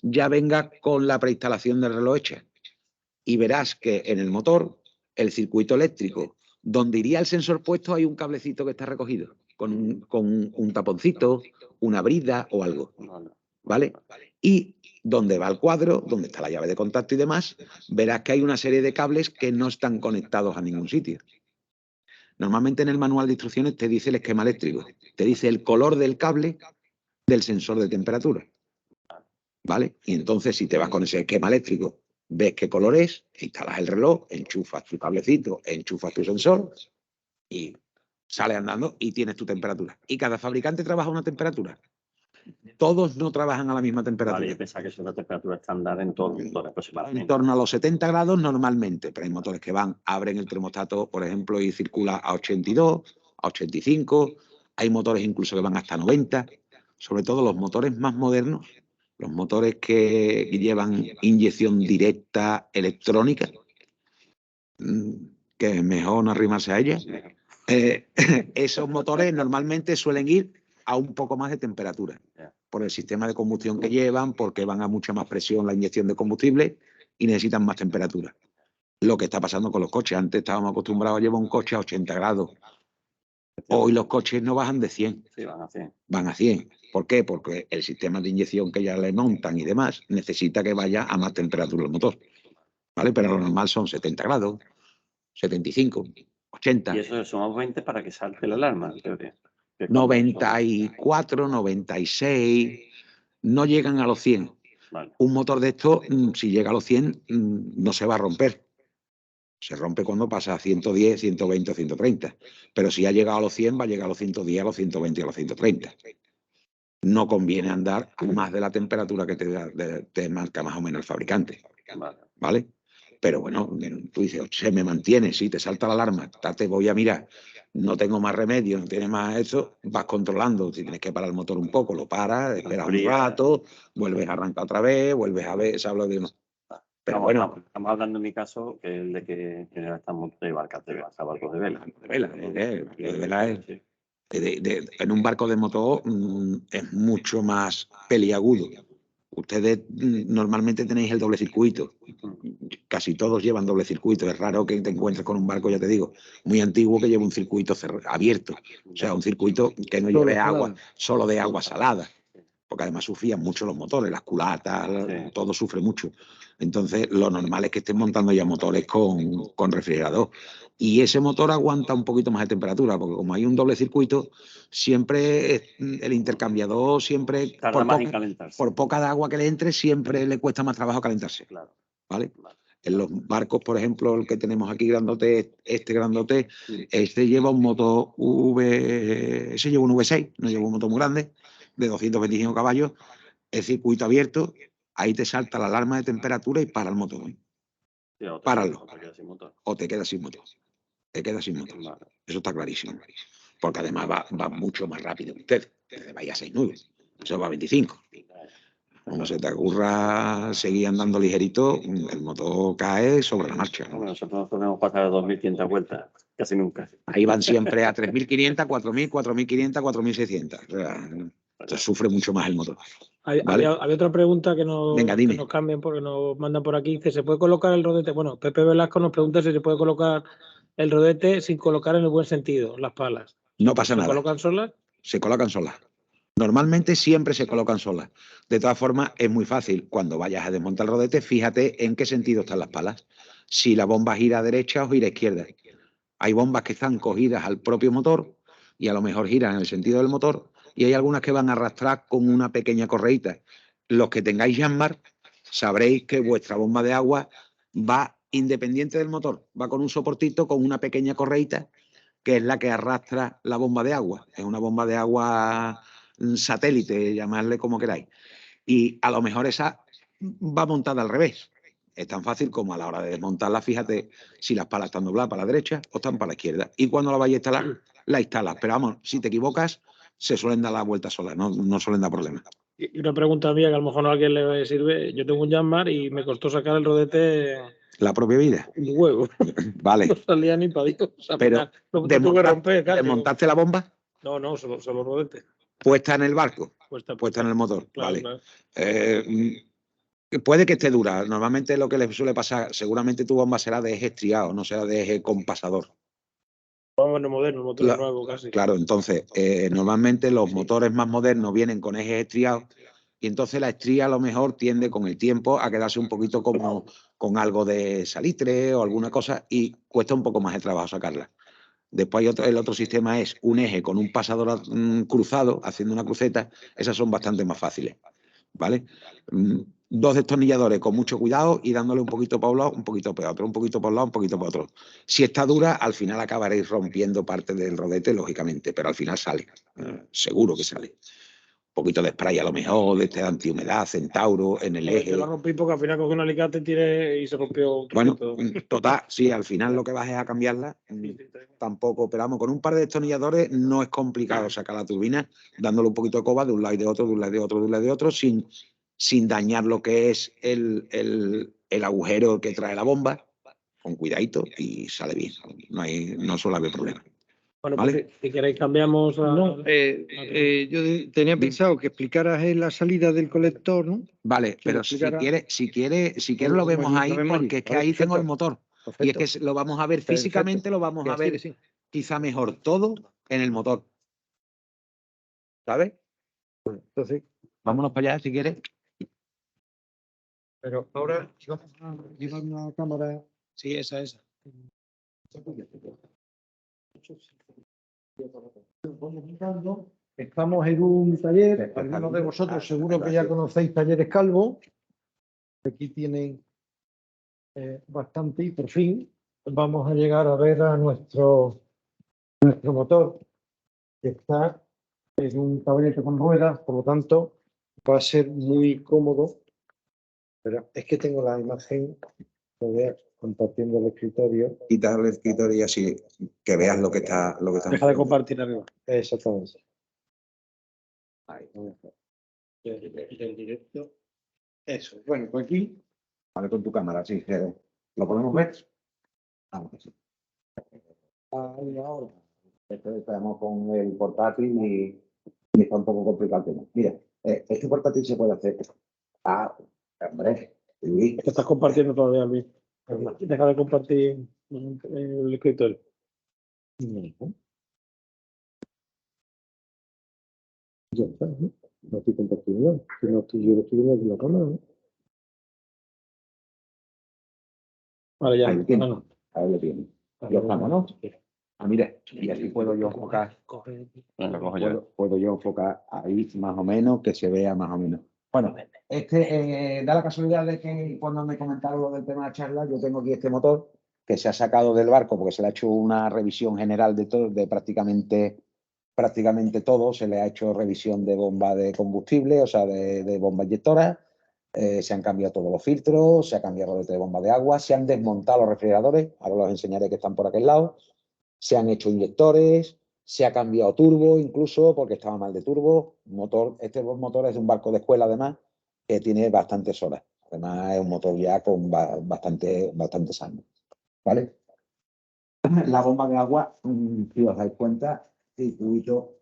ya venga con la preinstalación del reloj hecha. Y verás que en el motor, el circuito eléctrico, donde iría el sensor puesto, hay un cablecito que está recogido, con un taponcito, una brida o algo. ¿Vale? Y donde va el cuadro, donde está la llave de contacto y demás, verás que hay una serie de cables que no están conectados a ningún sitio. Normalmente en el manual de instrucciones te dice el esquema eléctrico, te dice el color del cable del sensor de temperatura. ¿Vale? Y entonces si te vas con ese esquema eléctrico, ves qué color es, instalas el reloj, enchufas tu cablecito, enchufas tu sensor y sales andando y tienes tu temperatura. Y cada fabricante trabaja a una temperatura. Todos no trabajan a la misma temperatura. Vale, yo pensaba que eso es la temperatura estándar en todos los motores En aproximadamente. torno a los 70 grados normalmente, pero hay motores que abren el termostato, por ejemplo, y circula a 82, a 85, hay motores incluso que van hasta 90, sobre todo los motores más modernos, los motores que llevan inyección directa electrónica, que es mejor no arrimarse a ella, esos motores normalmente suelen ir a un poco más de temperatura, por el sistema de combustión que llevan, porque van a mucha más presión la inyección de combustible y necesitan más temperatura. Lo que está pasando con los coches. Antes estábamos acostumbrados a llevar un coche a 80 grados. Hoy los coches no bajan de 100. Sí, van a 100. Van a 100. ¿Por qué? Porque el sistema de inyección que ya le montan y demás necesita que vaya a más temperatura el motor. ¿Vale? Pero lo normal son 70 grados, 75, 80. Y eso sumamos 20 para que salte la alarma, en teoría. 94, 96, no llegan a los 100. Vale. Un motor de estos, si llega a los 100, no se va a romper. Se rompe cuando pasa a 110, 120 o 130. Pero si ha llegado a los 100, va a llegar a los 110, a los 120 y a los 130. No conviene andar a más de la temperatura que te marca más o menos el fabricante. ¿Vale? Pero bueno, tú dices, se me mantiene, si te salta la alarma, te voy a mirar, no tengo más remedio, no tienes más eso, vas controlando. Si tienes que parar el motor un poco, lo paras, esperas un rato, vuelves a arrancar otra vez, vuelves a ver, se habla de... Pero bueno, estamos hablando en mi caso, que el de que estamos de barcos de vela. De vela es... en un barco de motor es mucho más peliagudo. Ustedes normalmente tenéis el doble circuito. Casi todos llevan doble circuito. Es raro que te encuentres con un barco, ya te digo, muy antiguo que lleve un circuito abierto. O sea, un circuito que no lleve agua, solo de agua salada. Porque además sufrían mucho los motores, las culatas, todo sufre mucho. Entonces, lo normal es que estén montando ya motores con refrigerador. Y ese motor aguanta un poquito más de temperatura, porque como hay un doble circuito, siempre el intercambiador, siempre, por poca de agua que le entre, siempre le cuesta más trabajo calentarse. ¿Vale? En los barcos, por ejemplo, el que tenemos aquí grandote, este grandote, este lleva un motor ese lleva un V6, no lleva un motor muy grande, de 225 caballos, el circuito abierto, ahí te salta la alarma de temperatura y para el motor. Sí, páralo. O te quedas sin motor. Te quedas sin motor. Eso está clarísimo. Porque además va mucho más rápido que usted. Te vaya a 6,9. Eso va a 25. Como se te ocurra seguir andando ligerito, el motor cae sobre la marcha. Bueno, nosotros podemos pasar a 2.500 vueltas, casi nunca. Ahí van siempre a 3.500, 4.000, 4.500, 4.600. O sea, sufre mucho más el motor. ¿Vale? Había otra pregunta que nos cambian porque nos mandan por aquí. Dice, ¿se puede colocar el rodete? Bueno, Pepe Velasco nos pregunta si se puede colocar el rodete sin colocar en el buen sentido, las palas. No pasa nada. ¿Se colocan solas? Se colocan solas. Normalmente siempre se colocan solas. De todas formas, es muy fácil. Cuando vayas a desmontar el rodete, fíjate en qué sentido están las palas. Si la bomba gira a derecha o gira a izquierda. Hay bombas que están cogidas al propio motor y a lo mejor giran en el sentido del motor, y hay algunas que van a arrastrar con una pequeña correíta. Los que tengáis Yanmar sabréis que vuestra bomba de agua va independiente del motor, va con un soportito con una pequeña correíta que es la que arrastra la bomba de agua. Es una bomba de agua satélite, llamadle como queráis. Y a lo mejor esa va montada al revés. Es tan fácil como a la hora de desmontarla, fíjate si las palas están dobladas para la derecha o están para la izquierda. Y cuando la vayas a instalar, la instalas. Pero vamos, si te equivocas, se suelen dar la vuelta sola, no suelen dar problemas. Y una pregunta mía que a lo mejor a alguien le sirve. Yo tengo un Yanmar y me costó sacar el rodete. La propia vida. Un huevo. Vale. No salía ni para Dios. O sea, pero lo tuve que romper, casi. ¿desmontaste la bomba? No, solo rodete. ¿Puesta en el barco? Puesta en el motor. Claro, vale. Claro. Puede que esté dura. Normalmente lo que le suele pasar, seguramente tu bomba será de eje estriado, no será de eje compasador. Vamos, no moderno, motor nuevo casi. Claro, entonces, normalmente los motores más modernos vienen con ejes estriados y entonces la estría a lo mejor tiende con el tiempo a quedarse un poquito como con algo de salitre o alguna cosa y cuesta un poco más de trabajo sacarla. Después el otro sistema es un eje con un pasador cruzado, haciendo una cruceta. Esas son bastante más fáciles, ¿vale? 2 destornilladores con mucho cuidado y dándole un poquito para un lado, un poquito para otro, un poquito para un lado, un poquito para otro. Si está dura, al final acabaréis rompiendo parte del rodete, lógicamente, pero al final sale, seguro que sale. Un poquito de spray a lo mejor, de este antihumedad, Centauro, en el eje. Yo la rompí porque al final cogí un alicate, tiré y se rompió. Bueno, total, sí, al final lo que vas es a cambiarla. Tampoco, pero vamos, con un par de destornilladores no es complicado sacar la turbina, dándole un poquito de coba de un lado y de otro, de un lado y de otro, de un lado y de otro, sin dañar lo que es el agujero que trae la bomba, con cuidadito y sale bien. No suele haber problema. Bueno, ¿vale? Pues si queréis cambiamos a... No, yo tenía pensado que explicaras la salida del colector, ¿no? Vale, pero si quieres lo vemos ahí, porque es que ahí tengo el motor. Perfecto. Y es que lo vamos a ver físicamente, lo vamos a ver quizá mejor todo en el motor. ¿Sabes? Entonces, vámonos para allá si quieres. Pero ahora vamos a llevar una cámara. Sí, esa. Estamos en un taller, algunos de vosotros seguro que ya conocéis Talleres Calvo. Aquí tienen bastante y por fin vamos a llegar a ver a nuestro motor, que está en un tablete con ruedas, por lo tanto va a ser muy cómodo. Pero es que tengo la imagen, lo voy a compartiendo el escritorio. Quitar el escritorio y así que veas lo que está. Deja de compartir arriba. Exactamente. Ahí. El directo. Eso. Bueno, pues aquí. Vale, con tu cámara, sí. ¿Lo podemos ver? Vamos. Ahí ahora. Estamos con el portátil y está un poco complicado el tema. Mira, este portátil se puede hacer. Hombre. Sí. Es que estás compartiendo todavía, Luis. Deja de compartir el escritorio. Ya está, ¿no? No estoy compartiendo. Yo lo estoy viendo aquí en la cámara, ¿no? Vale, ya. Ahí lo tienes. Lo estamos, ¿no? Mira, y así puedo yo enfocar. Puedo yo enfocar ahí más o menos, que se vea más o menos. Bueno, da la casualidad de que cuando me comentaron lo del tema de la charla, yo tengo aquí este motor que se ha sacado del barco porque se le ha hecho una revisión general de todo, de prácticamente todo. Se le ha hecho revisión de bomba de combustible, o sea, de bomba inyectora. Se han cambiado todos los filtros, se ha cambiado el de bomba de agua, se han desmontado los refrigeradores, ahora los enseñaré que están por aquel lado, se han hecho inyectores, se ha cambiado turbo incluso porque estaba mal de turbo. Este motor es de un barco de escuela además que tiene bastantes horas. Además es un motor ya con bastante sangre. ¿Vale? La bomba de agua, si os dais cuenta, circuito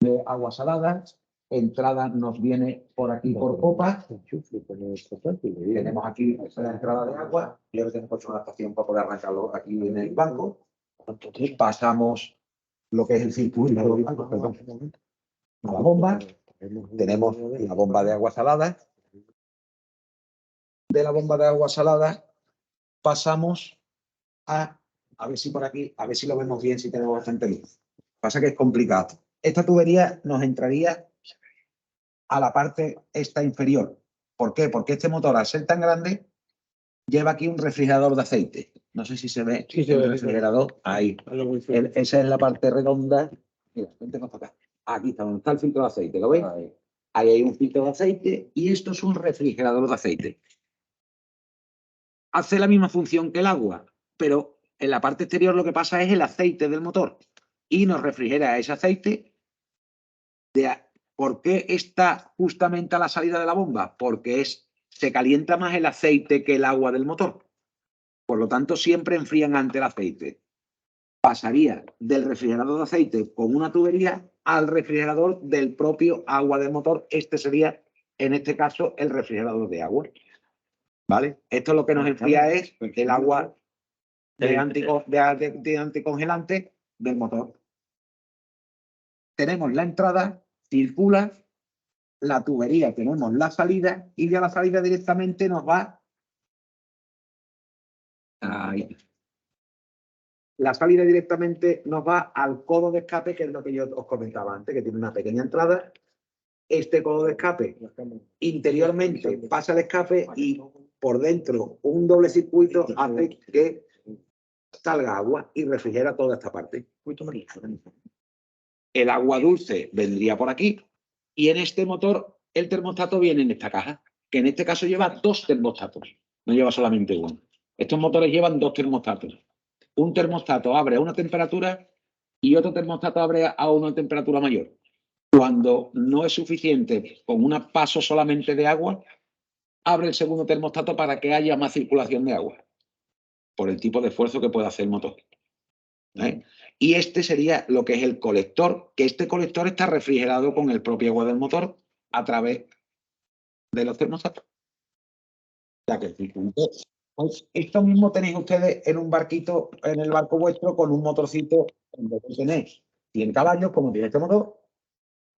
de agua salada. Entrada nos viene por aquí por popa. Tenemos aquí la entrada de agua. Yo tengo hecho una estación para poder arrancarlo aquí en el banco. Pasamos lo que es el circuito a la bomba. Tenemos la bomba de agua salada. De la bomba de agua salada pasamos a ver si por aquí, a ver si lo vemos bien, si tenemos bastante luz. Pasa que es complicado. Esta tubería nos entraría a la parte esta inferior. ¿Por qué? Porque este motor, al ser tan grande, lleva aquí un refrigerador de aceite. No sé si se ve el refrigerador. Ahí. Esa es la parte redonda. Mira, vente para acá. Aquí está donde está el filtro de aceite, ¿lo veis? Ahí hay un filtro de aceite y esto es un refrigerador de aceite. Hace la misma función que el agua, pero en la parte exterior lo que pasa es el aceite del motor y nos refrigera ese aceite. ¿Por qué está justamente a la salida de la bomba? Porque se calienta más el aceite que el agua del motor. Por lo tanto, siempre enfrían ante el aceite. Pasaría del refrigerador de aceite con una tubería al refrigerador del propio agua del motor. Este sería, en este caso, el refrigerador de agua. ¿Vale? Esto lo que nos enfría es el agua de anticongelante del motor. Tenemos la entrada, circula, la tubería, tenemos la salida y ya la salida directamente nos va ahí. La salida directamente nos va al codo de escape, que es lo que yo os comentaba antes, que tiene una pequeña entrada. Este codo de escape interiormente pasa el escape y por dentro un doble circuito hace que salga agua y refrigera toda esta parte. El agua dulce vendría por aquí y en este motor el termostato viene en esta caja, que en este caso lleva 2 termostatos, no lleva solamente uno. Estos motores llevan 2 termostatos. Un termostato abre a una temperatura y otro termostato abre a una temperatura mayor. Cuando no es suficiente con un paso solamente de agua, abre el segundo termostato para que haya más circulación de agua, por el tipo de esfuerzo que puede hacer el motor. Y este sería lo que es el colector, que este colector está refrigerado con el propio agua del motor a través de los termostatos. Ya que el circuito, pues esto mismo tenéis ustedes en un barquito, en el barco vuestro, con un motorcito, en vez de tener 100 caballos, como tiene este motor,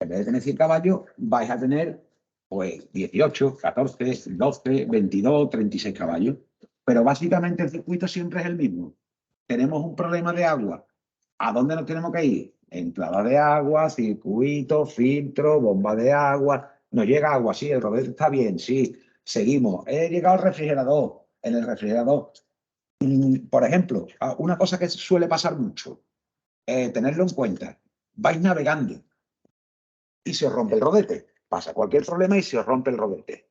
en vez de tener 100 caballos, vais a tener pues 18, 14, 12, 22, 36 caballos. Pero básicamente el circuito siempre es el mismo. Tenemos un problema de agua. ¿A dónde nos tenemos que ir? Entrada de agua, circuito, filtro, bomba de agua. Nos llega agua, sí, el rodete está bien, sí. Seguimos. He llegado al refrigerador. En el refrigerador, por ejemplo, una cosa que suele pasar mucho, tenerlo en cuenta. Vais navegando y se os rompe el rodete. Pasa cualquier problema y se os rompe el rodete.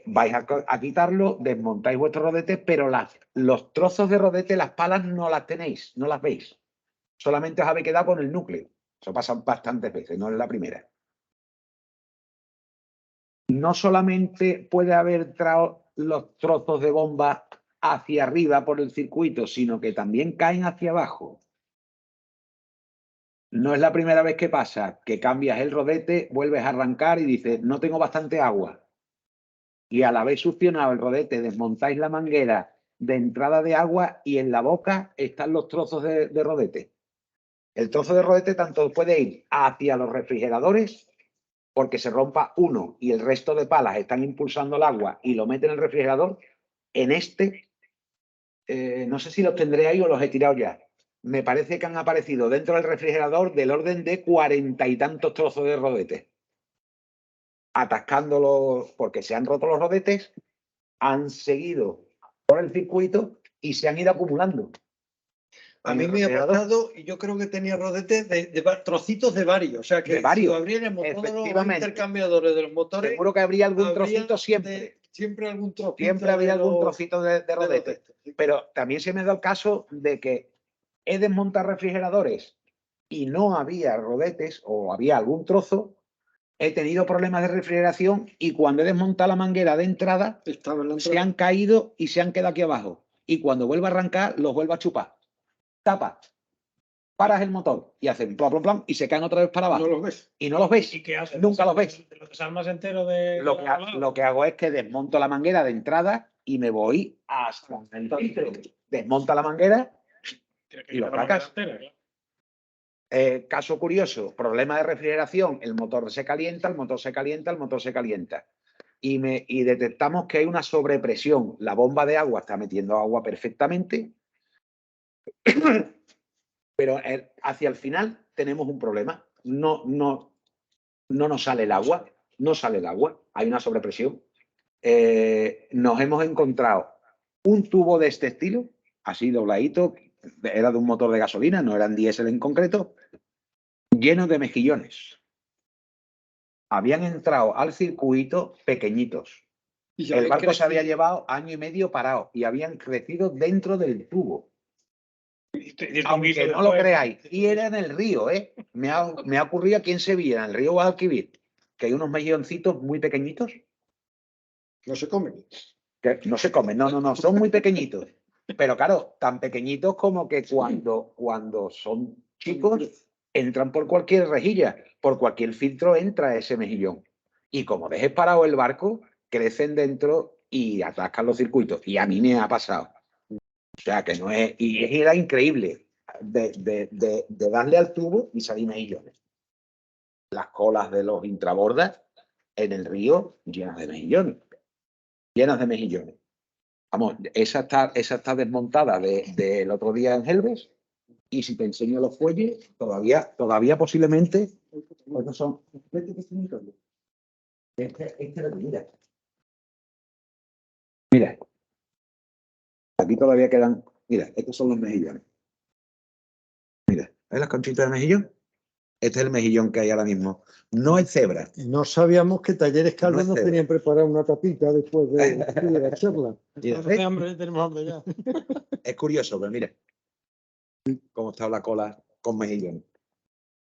Vais a quitarlo, desmontáis vuestro rodete, pero los trozos de rodete, las palas no las tenéis, no las veis. Solamente os habéis quedado con el núcleo. Eso pasa bastantes veces, no es la primera. No solamente puede haber entrado los trozos de bomba hacia arriba por el circuito, sino que también caen hacia abajo. No es la primera vez que pasa, que cambias el rodete, vuelves a arrancar y dices, no tengo bastante agua. Y al haber succionado el rodete, desmontáis la manguera de entrada de agua y en la boca están los trozos de rodete. El trozo de rodete tanto puede ir hacia los refrigeradores, porque se rompa uno y el resto de palas están impulsando el agua y lo meten en el refrigerador. En este, no sé si los tendré ahí o los he tirado ya. Me parece que han aparecido dentro del refrigerador del orden de 40 y tantos trozos de rodete. Atascándolos porque se han roto los rodetes, han seguido por el circuito y se han ido acumulando. A mí me ha pasado, y yo creo que tenía rodetes de trocitos de varios. O sea que si lo abriéramos todos los intercambiadores de los motores, seguro que habría algún trocito siempre. Siempre algún trocito. Siempre habría algún trocito de rodete. Pero también se me da el caso de que he desmontado refrigeradores y no había rodetes o había algún trozo. He tenido problemas de refrigeración y cuando he desmontado la manguera de entrada, se han caído y se han quedado aquí abajo. Y cuando vuelvo a arrancar, los vuelvo a chupar. Tapa, paras el motor y hacen plom, plom, plom y se caen otra vez para abajo. No los ves. Y no los ves. ¿Y qué haces? Nunca los ves. ¿Lo desarmas entero de lo que hago es que desmonto la manguera de entrada y me voy hasta el filtro. Desmonta la manguera y lo sacas. Caso curioso, problema de refrigeración, el motor se calienta, el motor se calienta, el motor se calienta. Y detectamos que hay una sobrepresión. La bomba de agua está metiendo agua perfectamente, pero hacia el final tenemos un problema. No nos sale el agua, no sale el agua, hay una sobrepresión. Nos hemos encontrado un tubo de este estilo, así dobladito, era de un motor de gasolina, no eran diésel en concreto, llenos de mejillones. Habían entrado al circuito pequeñitos. El barco se había llevado año y medio parado y habían crecido dentro del tubo. Aunque no lo creáis. Y era en el río, ¿eh? Me ha ocurrido aquí en Sevilla, en el río Guadalquivir, que hay unos mejilloncitos muy pequeñitos. No se comen. Que no se comen, no, son muy pequeñitos. Pero claro, tan pequeñitos como que cuando son chicos entran por cualquier rejilla, por cualquier filtro entra ese mejillón. Y como dejes parado el barco, crecen dentro y atascan los circuitos. Y a mí me ha pasado. O sea, que no es... Y era increíble de darle al tubo y salir mejillones. Las colas de los intrabordas en el río llenas de mejillones. Llenas de mejillones. Vamos, esa está desmontada del otro día en Helves. Y si te enseño los fuelles, todavía posiblemente... Estos son... Mira. Aquí todavía quedan... Mira, estos son los mejillones. Mira, ¿ves las conchitas de mejillón? Este es el mejillón que hay ahora mismo. No es cebra. No sabíamos que Talleres Calvo nos tenían preparado una tapita después de la charla. Tenemos hambre ya. Es curioso, pero mira cómo está la cola con mejillón.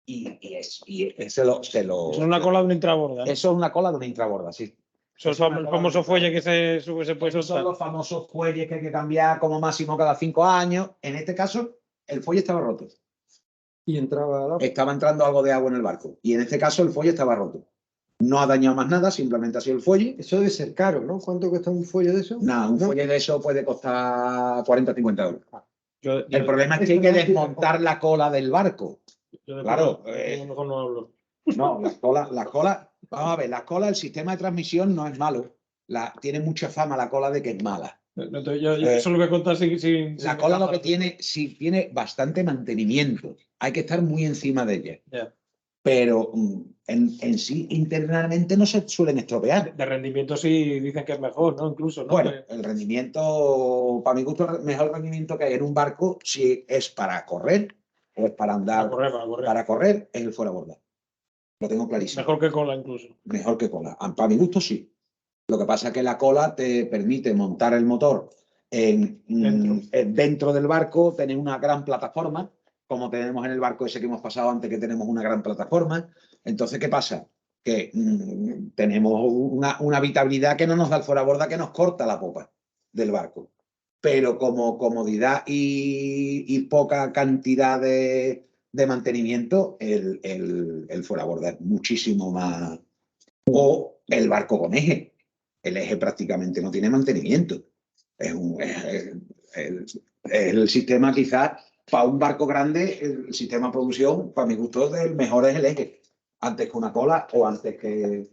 Eso es una cola de una intraborda, ¿no? Eso es una cola de una intraborda, sí. Son el famoso fuelle que se puede soltar. Son los famosos fuelles que hay que cambiar como máximo cada 5 años. En este caso, el fuelle estaba roto. Y estaba entrando algo de agua en el barco. Y en este caso, el fuelle estaba roto. No ha dañado más nada, simplemente ha sido el fuelle. Eso debe ser caro, ¿no? ¿Cuánto cuesta un fuelle de eso? Nada, un fuelle de eso puede costar 40 o 50 euros. El problema es que hay que desmontar la cola del barco. Claro. Mejor no hablo. No, la cola... Vamos a ver, la cola, el sistema de transmisión no es malo. Tiene mucha fama la cola de que es mala. Eso lo voy a contar sin la cola lo que tiene, sí, tiene bastante mantenimiento. Hay que estar muy encima de ella. Yeah. Pero en sí, internamente no se suelen estropear. De rendimiento sí dicen que es mejor, ¿no? Incluso, ¿no? Bueno, el rendimiento, para mi gusto, el mejor rendimiento que hay en un barco, si es para correr o es para andar. Para correr es el fuera borda. Lo tengo clarísimo. Mejor que cola, incluso. Mejor que cola. Para mi gusto, sí. Lo que pasa es que la cola te permite montar el motor dentro del barco, tener una gran plataforma, como tenemos en el barco ese que hemos pasado antes, que tenemos una gran plataforma. Entonces, ¿qué pasa? Que tenemos una habitabilidad que no nos da el fuera borda, que nos corta la popa del barco. Pero como comodidad y poca cantidad de mantenimiento, el fuera borda es muchísimo más. O el barco con eje. El eje prácticamente no tiene mantenimiento. Es el sistema, quizás, para un barco grande, el sistema de producción, para mi gusto, el mejor es el eje. Antes que una cola o antes que...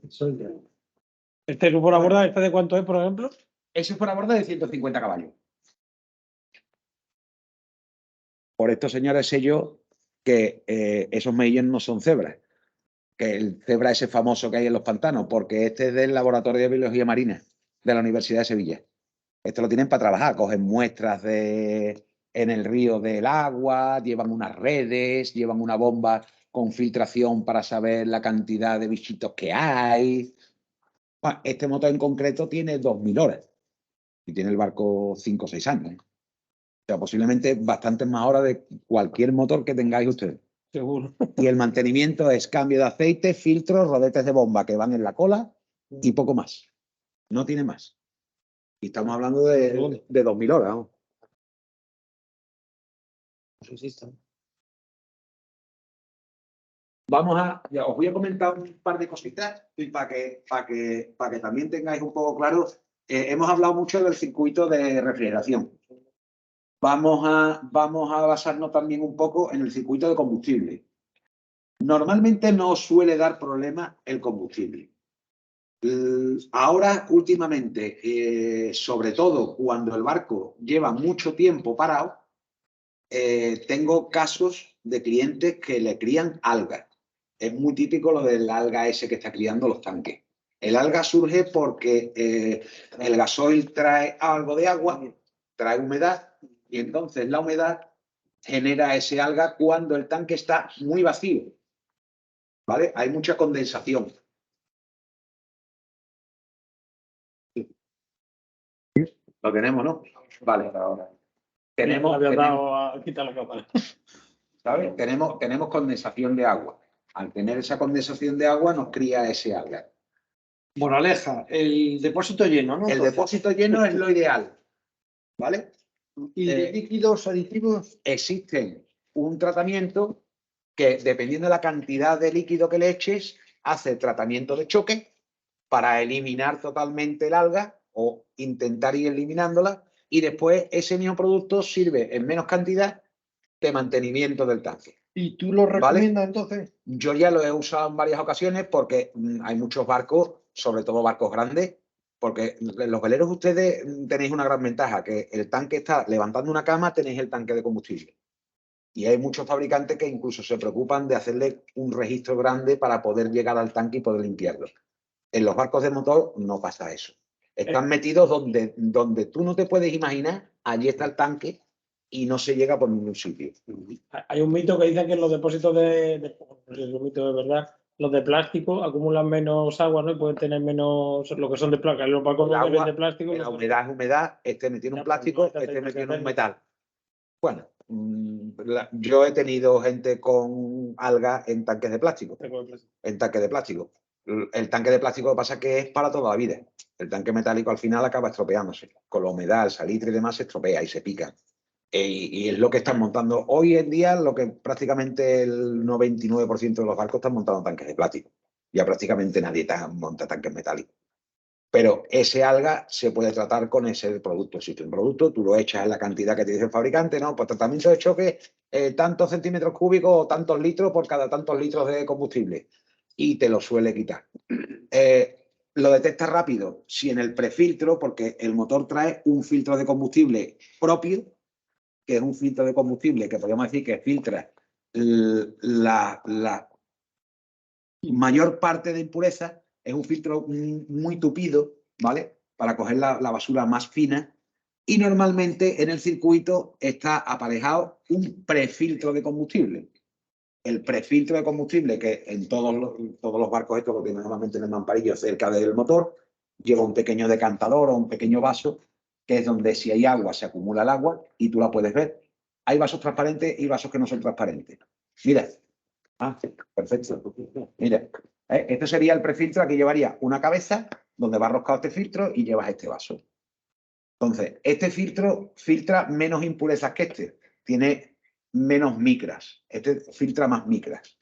¿Este fuera borda, este de cuánto es, por ejemplo? Ese fuera borda de 150 caballos. Por esto, señores, sé yo que esos mejillones no son cebras, que el cebra ese famoso que hay en los pantanos, porque este es del Laboratorio de Biología Marina de la Universidad de Sevilla. Esto lo tienen para trabajar, cogen muestras en el río del agua, llevan unas redes, llevan una bomba con filtración para saber la cantidad de bichitos que hay. Bueno, este motor en concreto tiene 2000 horas y tiene el barco 5 o 6 años. O sea, posiblemente bastantes más horas de cualquier motor que tengáis ustedes. Seguro. Y el mantenimiento es cambio de aceite, filtros, rodetes de bomba que van en la cola y poco más. No tiene más. Y estamos hablando de 2000 horas, ¿no? Os voy a comentar un par de cositas para que también tengáis un poco claro. Hemos hablado mucho del circuito de refrigeración. Vamos a basarnos también un poco en el circuito de combustible. Normalmente no suele dar problema el combustible. Ahora, últimamente, sobre todo cuando el barco lleva mucho tiempo parado, tengo casos de clientes que le crían algas. Es muy típico lo del alga ese que está criando los tanques. El alga surge porque el gasoil trae algo de agua, trae humedad, y entonces la humedad genera ese alga cuando el tanque está muy vacío. ¿Vale? Hay mucha condensación. Lo tenemos, ¿no? Vale, ahora. Tenemos, ¿sabes? Tenemos condensación de agua. Al tener esa condensación de agua nos cría ese alga. Moraleja, el depósito lleno, ¿no? El depósito lleno es lo ideal, ¿vale? ¿Y de líquidos aditivos? Existen un tratamiento que, dependiendo de la cantidad de líquido que le eches, hace tratamiento de choque para eliminar totalmente el alga o intentar ir eliminándola, y después ese mismo producto sirve en menos cantidad de mantenimiento del tanque. ¿Y tú lo recomiendas entonces? Yo ya lo he usado en varias ocasiones porque hay muchos barcos, sobre todo barcos grandes, porque en los veleros ustedes tenéis una gran ventaja, que el tanque está levantando una cama, tenéis el tanque de combustible. Y hay muchos fabricantes que incluso se preocupan de hacerle un registro grande para poder llegar al tanque y poder limpiarlo. En los barcos de motor no pasa eso. Están metidos donde tú no te puedes imaginar, allí está el tanque y no se llega por ningún sitio. Hay un mito que dice que en los depósitos no sé si es un mito de verdad, los de plástico acumulan menos agua, ¿no? Y pueden tener menos, lo que son de plástico, los barcos de plástico. La humedad es humedad, este metido en un plástico, este metido en un metal. Bueno, yo he tenido gente con alga en tanques de plástico. En tanques de plástico. El tanque de plástico lo que pasa es que es para toda la vida. El tanque metálico al final acaba estropeándose. Con la humedad, el salitre y demás se estropea y se pica. Y es lo que están montando. Hoy en día, lo que prácticamente el 99% de los barcos están montando tanques de plástico. Ya prácticamente nadie monta tanques metálicos. Pero ese alga se puede tratar con ese producto. Existe un producto, tú lo echas en la cantidad que te dice el fabricante, ¿no? Pues tratamiento de choque, tantos centímetros cúbicos o tantos litros por cada tantos litros de combustible. Y te lo suele quitar. Lo detectas rápido si en el prefiltro, porque el motor trae un filtro de combustible propio, que es un filtro de combustible que podríamos decir que filtra la mayor parte de impurezas. Es un filtro muy tupido, ¿vale? Para coger la basura más fina. Y normalmente en el circuito está aparejado un prefiltro de combustible. El prefiltro de combustible, que en todos los barcos estos, porque normalmente en el mamparillo cerca del motor, lleva un pequeño decantador o un pequeño vaso, que es donde si hay agua se acumula el agua y tú la puedes ver. Hay vasos transparentes y vasos que no son transparentes. Mira. Ah, perfecto. Mira, este sería el prefiltro. Aquí llevaría una cabeza donde va roscado este filtro y llevas este vaso. Entonces, este filtro filtra menos impurezas que este. Tiene menos micras. Este filtra más micras.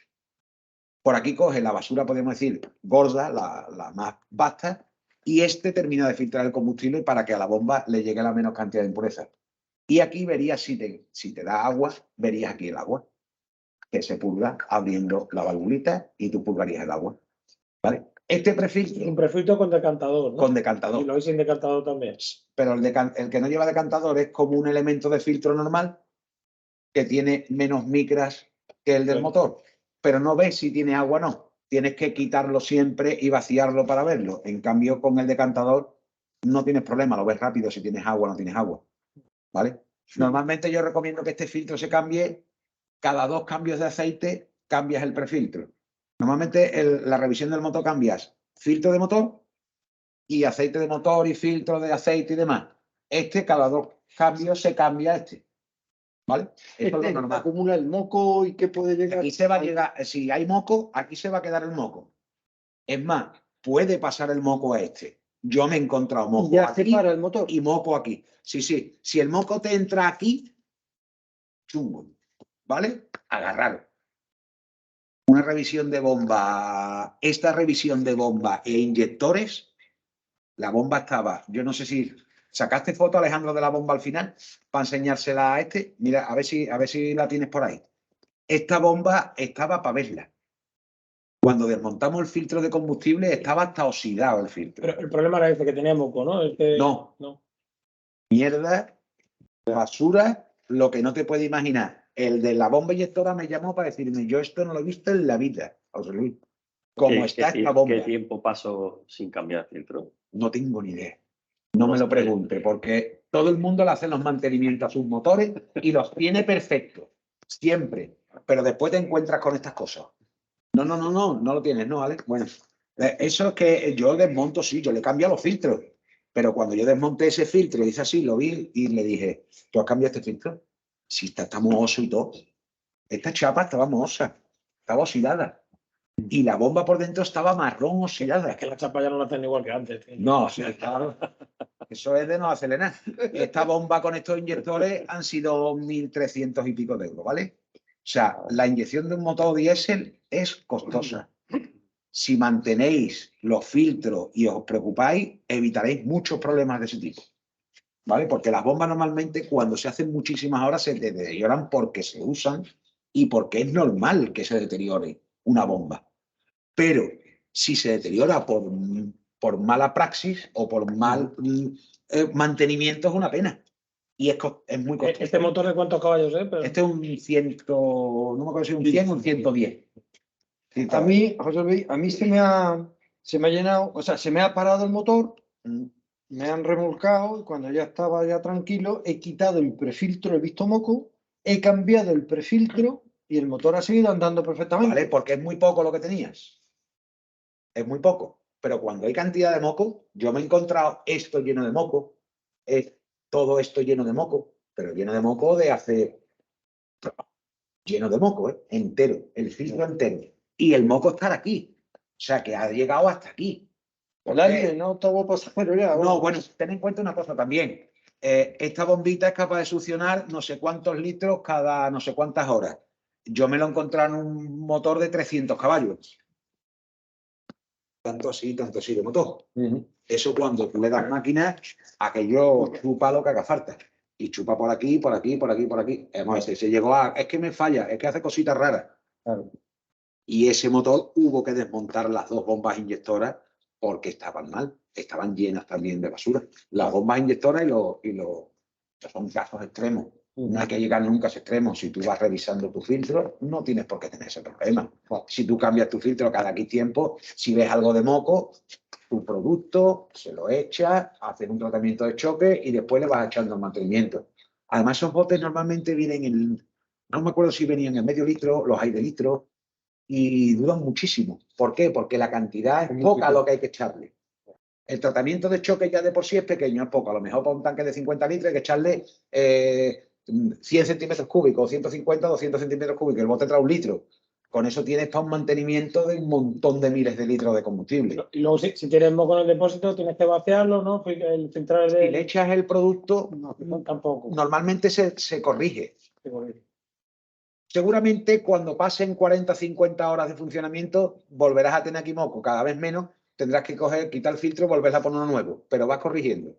Por aquí coge la basura, podemos decir, gorda, la más vasta, y este termina de filtrar el combustible para que a la bomba le llegue la menos cantidad de impurezas. Y aquí verías, si te da agua, verías aquí el agua, que se purga abriendo la valvulita y tú purgarías el agua. ¿Vale? Este prefiltro... Un prefiltro con decantador, ¿no? Con decantador. Y lo hay sin decantador también. Pero el que no lleva decantador es como un elemento de filtro normal que tiene menos micras que el del motor. Pero no ves si tiene agua o no. Tienes que quitarlo siempre y vaciarlo para verlo. En cambio, con el decantador no tienes problema. Lo ves rápido si tienes agua o no tienes agua. ¿Vale? Normalmente yo recomiendo que este filtro se cambie cada 2 cambios de aceite, cambias el prefiltro. Normalmente la revisión del motor cambias filtro de motor y aceite de motor y filtro de aceite y demás. Cada 2 cambios se cambia este. ¿Vale? Esto es lo normal. Acumula el moco y ¿qué puede llegar? Aquí se va a llegar, si hay moco, aquí se va a quedar el moco. Es más, puede pasar el moco a este. Yo me he encontrado moco ya aquí separa el motor. Y moco aquí. Sí, sí. Si el moco te entra aquí, chungo. ¿Vale? Agarrarlo. Una revisión de bomba. Esta revisión de bomba e inyectores, la bomba estaba, yo no sé si sacaste foto, Alejandro, de la bomba al final para enseñársela a este. Mira, a ver si la tienes por ahí. Esta bomba estaba para verla. Cuando desmontamos el filtro de combustible estaba hasta oxidado el filtro. Pero el problema era ese, que tenía moco, ¿no? No. Mierda, basura, lo que no te puedes imaginar. El de la bomba inyectora me llamó para decirme, yo esto no lo he visto en la vida, José Luis. ¿Cómo está esta bomba? ¿Qué tiempo pasó sin cambiar filtro? No tengo ni idea. No me lo pregunte, porque todo el mundo le hace los mantenimientos a sus motores y los tiene perfectos, siempre. Pero después te encuentras con estas cosas. No lo tienes, ¿no, Alex? Bueno, eso es que yo desmonto, sí, yo le cambio los filtros. Pero cuando yo desmonté ese filtro, hice así, lo vi y le dije, ¿tú has cambiado este filtro? Sí, está mohoso y todo. Esta chapa estaba mohosa, estaba oxidada. Y la bomba por dentro estaba marrón oxidada. Es que la chapa ya no la hacen igual que antes. Tío. No, o sea, claro. Eso es de no hacerle nada. Esta bomba con estos inyectores han sido 1.300 y pico de euros, ¿vale? O sea, la inyección de un motor diésel es costosa. Si mantenéis los filtros y os preocupáis, evitaréis muchos problemas de ese tipo. ¿Vale? Porque las bombas normalmente cuando se hacen muchísimas horas se deterioran porque se usan y porque es normal que se deteriore una bomba. Pero si se deteriora por mala praxis o por mal mantenimiento es una pena. Y es muy costoso. ¿Este motor de cuántos caballos es? Pero... Este es un 100, no me acuerdo si es un 100 o un 110. Sí, a mí, José Luis, a mí se me ha llenado, o sea, se me ha parado el motor, me han remolcado y cuando ya estaba ya tranquilo, he quitado el prefiltro, he visto moco, he cambiado el prefiltro y el motor ha seguido andando perfectamente. Vale, porque es muy poco lo que tenías. Es muy poco. Pero cuando hay cantidad de moco, yo me he encontrado esto lleno de moco, todo esto lleno de moco, pero lleno de moco de hace... Lleno de moco, entero, el filtro entero. Y el moco está aquí. O sea, que ha llegado hasta aquí. El aire no estaba pasajero ya. No, bueno, ten en cuenta una cosa también. Esta bombita es capaz de succionar no sé cuántos litros cada no sé cuántas horas. Yo me lo he encontrado en un motor de 300 caballos. Tanto así de motor. Eso cuando tú le das máquina, aquello chupa lo que haga falta. Y chupa por aquí, por aquí, por aquí, por aquí. Se llegó a... Es que me falla, es que hace cositas raras. Claro. Y ese motor hubo que desmontar las dos bombas inyectoras porque estaban mal. Estaban llenas también de basura. Las bombas inyectoras y los son casos extremos. No hay que llegar nunca a ese extremo. Si tú vas revisando tu filtro, no tienes por qué tener ese problema. Si tú cambias tu filtro cada X tiempo, si ves algo de moco, tu producto se lo echas, haces un tratamiento de choque y después le vas echando el mantenimiento. Además, esos botes normalmente vienen en... No me acuerdo si venían en medio litro, los hay de litro, y duran muchísimo. ¿Por qué? Porque la cantidad es poca lo que hay que echarle. El tratamiento de choque ya de por sí es pequeño, es poco. A lo mejor para un tanque de 50 litros hay que echarle 100 centímetros cúbicos, 150, 200 centímetros cúbicos. El bote trae 1 litro. Con eso tienes para un mantenimiento de un montón de miles de litros de combustible. Y luego, si tienes moco en el depósito, tienes que vaciarlo, ¿no? El filtrar Si le echas el producto, no, tampoco. Normalmente se corrige. Seguramente cuando pasen 40, 50 horas de funcionamiento, volverás a tener aquí moco, cada vez menos, tendrás que quitar el filtro y volver a poner uno nuevo, pero vas corrigiendo,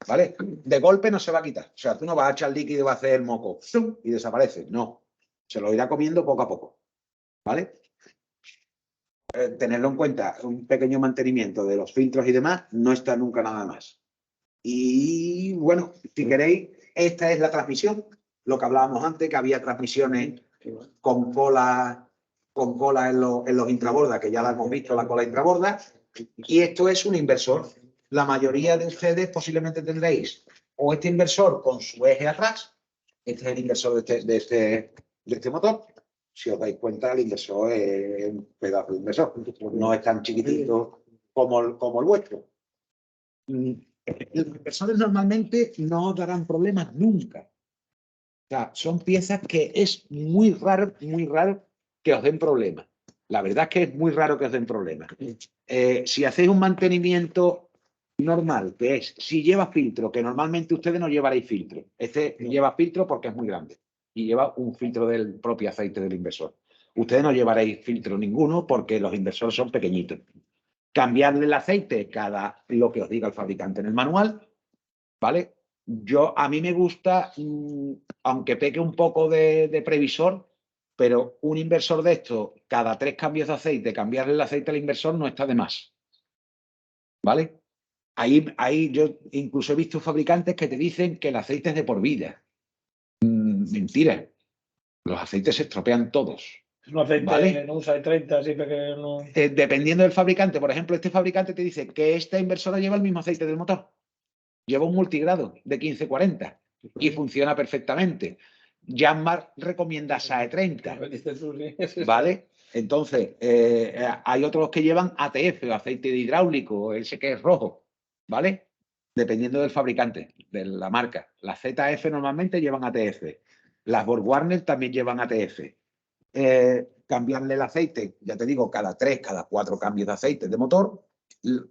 ¿vale? De golpe no se va a quitar, o sea, tú no vas a echar líquido y vas a hacer el moco y desaparece, no, se lo irá comiendo poco a poco, ¿vale? Tenerlo en cuenta, un pequeño mantenimiento de los filtros y demás, no está nunca nada más. Y bueno, si queréis, esta es la transmisión, lo que hablábamos antes, que había transmisiones con cola en los intrabordas, que ya la hemos visto, la cola intraborda, y esto es un inversor. La mayoría de ustedes posiblemente tendréis o este inversor con su eje atrás, este es el inversor de este motor. Si os dais cuenta, el inversor es un pedazo de inversor, no es tan chiquitito como el vuestro. Los inversores normalmente no darán problemas nunca. O sea, son piezas que es muy raro que os den problemas. La verdad es que es muy raro que os den problemas. Si hacéis un mantenimiento normal, que es, si lleva filtro, que normalmente ustedes no llevaréis filtro. Este lleva filtro porque es muy grande y lleva un filtro del propio aceite del inversor. Ustedes no llevaréis filtro ninguno porque los inversores son pequeñitos. Cambiarle el aceite cada lo que os diga el fabricante en el manual, ¿vale? A mí me gusta, aunque peque un poco de previsor, pero un inversor de esto, cada 3 cambios de aceite, cambiarle el aceite al inversor no está de más. ¿Vale? Ahí yo incluso he visto fabricantes que te dicen que el aceite es de por vida. Mentira. Los aceites se estropean todos. Es un aceite, ¿vale? No usa de 30, así que no... Dependiendo del fabricante. Por ejemplo, este fabricante te dice que esta inversora lleva el mismo aceite del motor. Lleva un multigrado de 1540 y funciona perfectamente. Janmar recomienda SAE 30, ¿vale? Entonces, hay otros que llevan ATF, aceite de hidráulico, ese que es rojo, ¿vale? Dependiendo del fabricante, de la marca. Las ZF normalmente llevan ATF. Las BorgWarner también llevan ATF. Cambiarle el aceite, ya te digo, cada 3, cada 4 cambios de aceite de motor,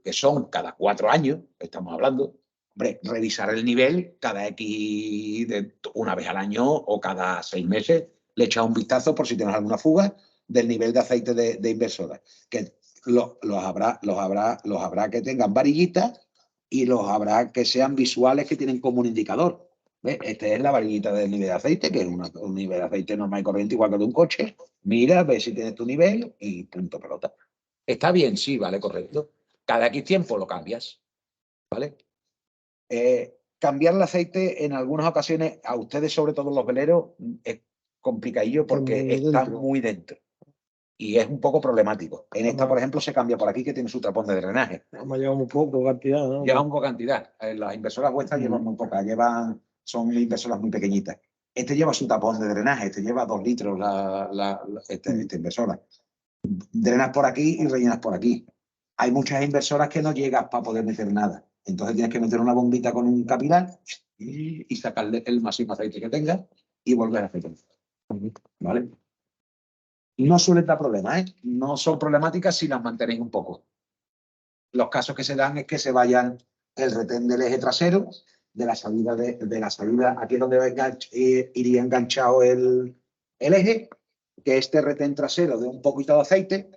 que son cada 4 años, estamos hablando. Hombre, revisar el nivel cada X, una vez al año o cada 6 meses, le echas un vistazo por si tienes alguna fuga del nivel de aceite de inversora. Que los habrá que tengan varillitas y los habrá que sean visuales, que tienen como un indicador. ¿Ves? Esta es la varillita del nivel de aceite, que es un nivel de aceite normal y corriente, igual que de un coche. Mira, ves si tienes tu nivel y punto pelota. ¿Está bien? Sí, vale, correcto. Cada X tiempo lo cambias, ¿vale? Cambiar el aceite en algunas ocasiones, a ustedes, sobre todo los veleros, es complicadillo porque está muy dentro. Y es un poco problemático. En esta, por ejemplo, se cambia por aquí, que tiene su tapón de drenaje. Lleva muy poco cantidad, ¿no? Lleva muy poca cantidad. Las inversoras vuestras llevan muy poca, son inversoras muy pequeñitas. Este lleva su tapón de drenaje, este lleva 2 litros esta inversora. Drenas por aquí y rellenas por aquí. Hay muchas inversoras que no llegas para poder meter nada. Entonces tienes que meter una bombita con un capilar y sacarle el máximo aceite que tengas y volver a hacer. ¿Vale? No suelen dar problemas, ¿eh? No son problemáticas si las mantenéis un poco. Los casos que se dan es que se vayan el retén del eje trasero, de la salida, aquí es donde iría enganchado el eje, que este retén trasero dé un poquito de aceite,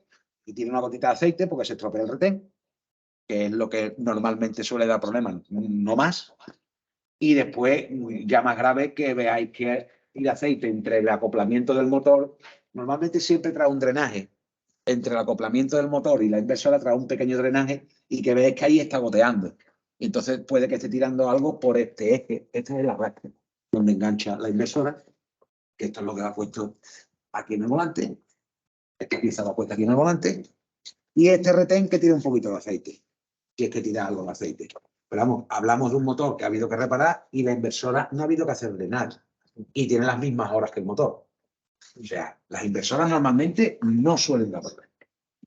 y tiene una gotita de aceite porque se estropea el retén, que es lo que normalmente suele dar problemas, no más. Y después, ya más grave, que veáis que el aceite entre el acoplamiento del motor, normalmente siempre trae un drenaje. Entre el acoplamiento del motor y la inversora trae un pequeño drenaje y que veis que ahí está goteando. Entonces puede que esté tirando algo por este eje. Este es el arrastre, donde engancha la inversora, que esto es lo que va puesto aquí en el volante. Esta pieza va puesta aquí en el volante. Y este retén que tira un poquito de aceite, si es que tira algo de aceite. Pero vamos, hablamos de un motor que ha habido que reparar y la inversora no ha habido que hacerle nada. Y tiene las mismas horas que el motor. O sea, las inversoras normalmente no suelen dar problemas.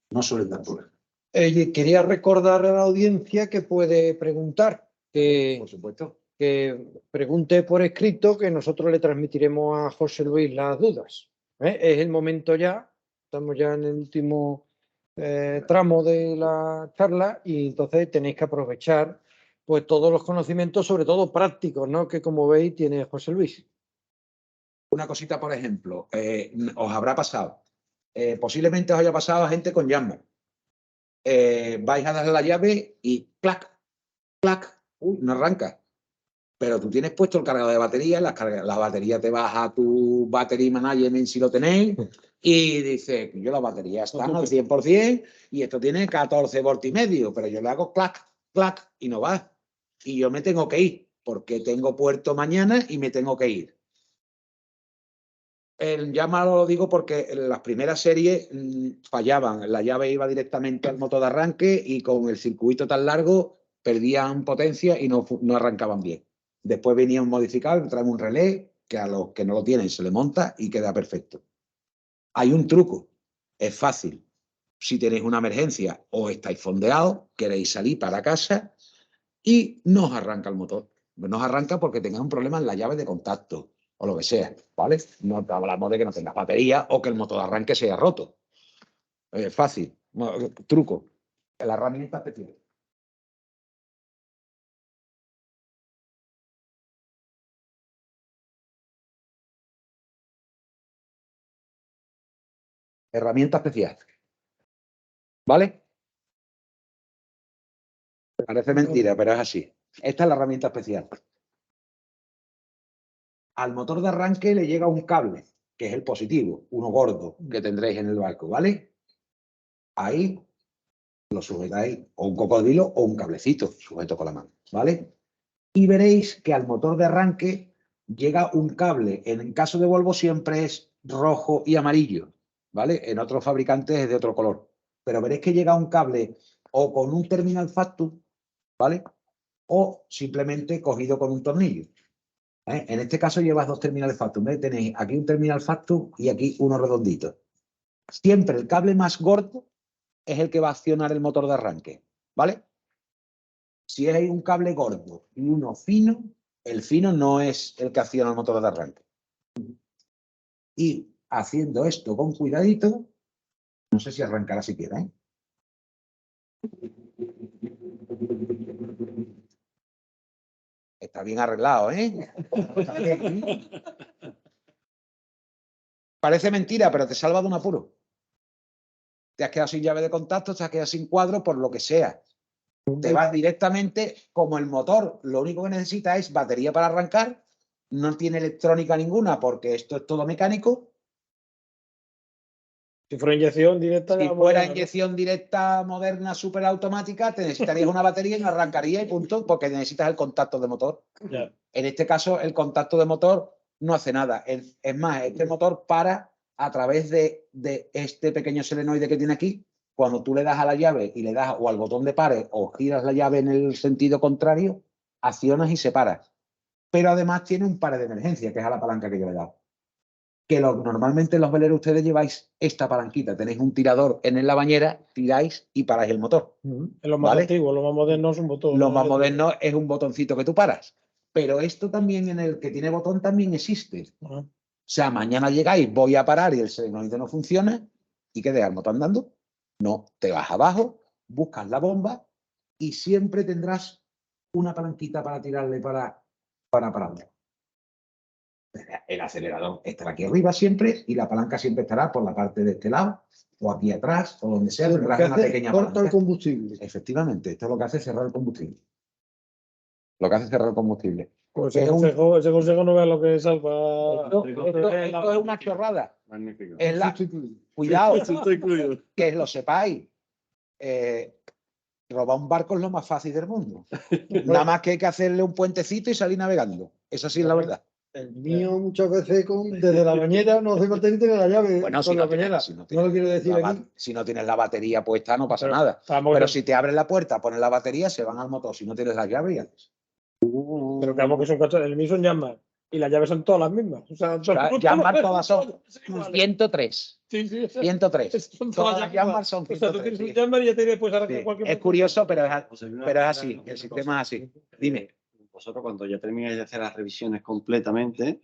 No suelen dar problemas. Quería recordar a la audiencia que puede preguntar, por supuesto, que pregunte por escrito, que nosotros le transmitiremos a José Luis las dudas. Es el momento ya, estamos ya en el último tramo de la charla y entonces tenéis que aprovechar pues todos los conocimientos, sobre todo prácticos, ¿no? Que como veis tiene José Luis. Una cosita, por ejemplo, os habrá pasado, posiblemente os haya pasado a gente con Jammer. Vais a darle la llave y clac, clac, no arranca. Pero tú tienes puesto el cargador de batería, la batería te vas a tu battery management si lo tenéis y dice, yo la batería está al 100% y esto tiene 14 voltios y medio, pero yo le hago clac, clac y no va. Y yo me tengo que ir porque tengo puerto mañana y me tengo que ir. El Yamaha lo digo porque en las primeras series fallaban, la llave iba directamente al motor de arranque y con el circuito tan largo perdían potencia y no arrancaban bien. Después venía un modificado, traen un relé que a los que no lo tienen se le monta y queda perfecto. Hay un truco, es fácil. Si tenéis una emergencia o estáis fondeados, queréis salir para casa y no os arranca el motor. No os arranca porque tengáis un problema en la llave de contacto o lo que sea, ¿vale? No hablamos de que no tengas batería o que el motor de arranque sea roto. Fácil. Truco. La herramienta especial. Herramienta especial. ¿Vale? Parece mentira, pero es así. Esta es la herramienta especial. Al motor de arranque le llega un cable, que es el positivo, uno gordo que tendréis en el barco, ¿vale? Ahí lo sujetáis, o un cocodrilo o un cablecito sujeto con la mano, ¿vale? Y veréis que al motor de arranque llega un cable. En el caso de Volvo siempre es rojo y amarillo, ¿vale? En otros fabricantes es de otro color. Pero veréis que llega un cable o con un terminal factum, ¿vale? O simplemente cogido con un tornillo. En este caso llevas 2 terminales factum. ¿Ves? Tenéis aquí un terminal factum y aquí uno redondito. siempre el cable más gordo es el que va a accionar el motor de arranque, ¿vale? Si hay un cable gordo y uno fino, el fino no es el que acciona el motor de arranque. Y haciendo esto con cuidadito, no sé si arrancará siquiera, ¿eh? Está bien arreglado, ¿eh? Está bien. Parece mentira, pero te salva de un apuro. Te has quedado sin llave de contacto, te has quedado sin cuadro, por lo que sea. Te vas directamente, como el motor, lo único que necesita es batería para arrancar, no tiene electrónica ninguna porque esto es todo mecánico. Si fuera inyección directa... Si fuera inyección directa, moderna, súper automática, te necesitarías una batería y no arrancaría y punto, porque necesitas el contacto de motor. Ya. En este caso, el contacto de motor no hace nada. Es más, este motor para a través de este pequeño solenoide que tiene aquí. Cuando tú le das a la llave y le das o al botón de pare o giras la llave en el sentido contrario, accionas y separas. Pero además tiene un pare de emergencia, que es a la palanca que yo le he dado. Que normalmente en los veleros ustedes lleváis esta palanquita. Tenéis un tirador en la bañera, tiráis y paráis el motor. En los más antiguos, los más modernos es un botón. Lo más moderno es un botoncito que tú paras. Pero esto también, en el que tiene botón, también existe. O sea, mañana llegáis, voy a parar y el solenoide no funciona, ¿y qué dejas el motor andando? No, te vas abajo, buscas la bomba y siempre tendrás una palanquita para tirarle para pararlo. El acelerador estará aquí arriba siempre y la palanca siempre estará por la parte de este lado o aquí atrás o donde sea. Tendrás una pequeña palanca. Corta el combustible. Efectivamente, esto es lo que hace cerrar el combustible. Lo que hace cerrar el combustible. Pues ese consejo no vea lo que salva. Esto es una chorrada. Magnífico. Cuidado, que lo sepáis. Robar un barco es lo más fácil del mundo. Nada más que hay que hacerle un puentecito y salir navegando. Eso sí es la verdad. El mío muchas veces desde la bañera no hace falta ni tener la llave. Bueno, con la bañera. No lo quiero decir aquí. Si no tienes la batería puesta no pasa nada. Pero si te abres la puerta, pones la batería, se van al motor. Si no tienes la llave, ya haces. Pero claro que son coches, el mío son Yanmar. Y las llaves son todas las mismas. O sea, Yanmar todas son 103. Sí, 103. Todas las Yanmar son 103. O sea, tú tienes un Yanmar y ya te puedes arrancar cualquier. Es curioso, pero es así. El sistema es así. Dime. Vosotros cuando ya termináis de hacer las revisiones completamente,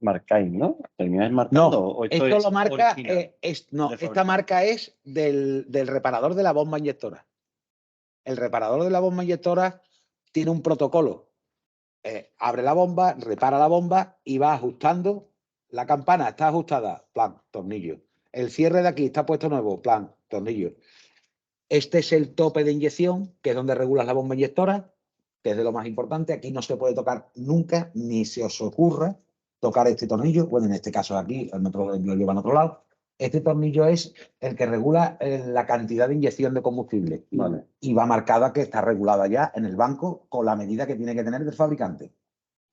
marcáis, ¿no? ¿Termináis marcando? No, ¿O esto lo marca, esta marca es del reparador de la bomba inyectora. El reparador de la bomba inyectora tiene un protocolo. Abre la bomba, repara la bomba y va ajustando. La campana está ajustada, plan, tornillo. El cierre de aquí está puesto nuevo, plan, tornillo. Este es el tope de inyección, que es donde regulas la bomba inyectora, que es de lo más importante. Aquí no se puede tocar nunca, ni se os ocurra tocar este tornillo. Bueno, en este caso aquí, el otro lo lleva en otro lado. Este tornillo es el que regula la cantidad de inyección de combustible. Vale. Y va marcada que está regulada ya en el banco con la medida que tiene que tener el fabricante.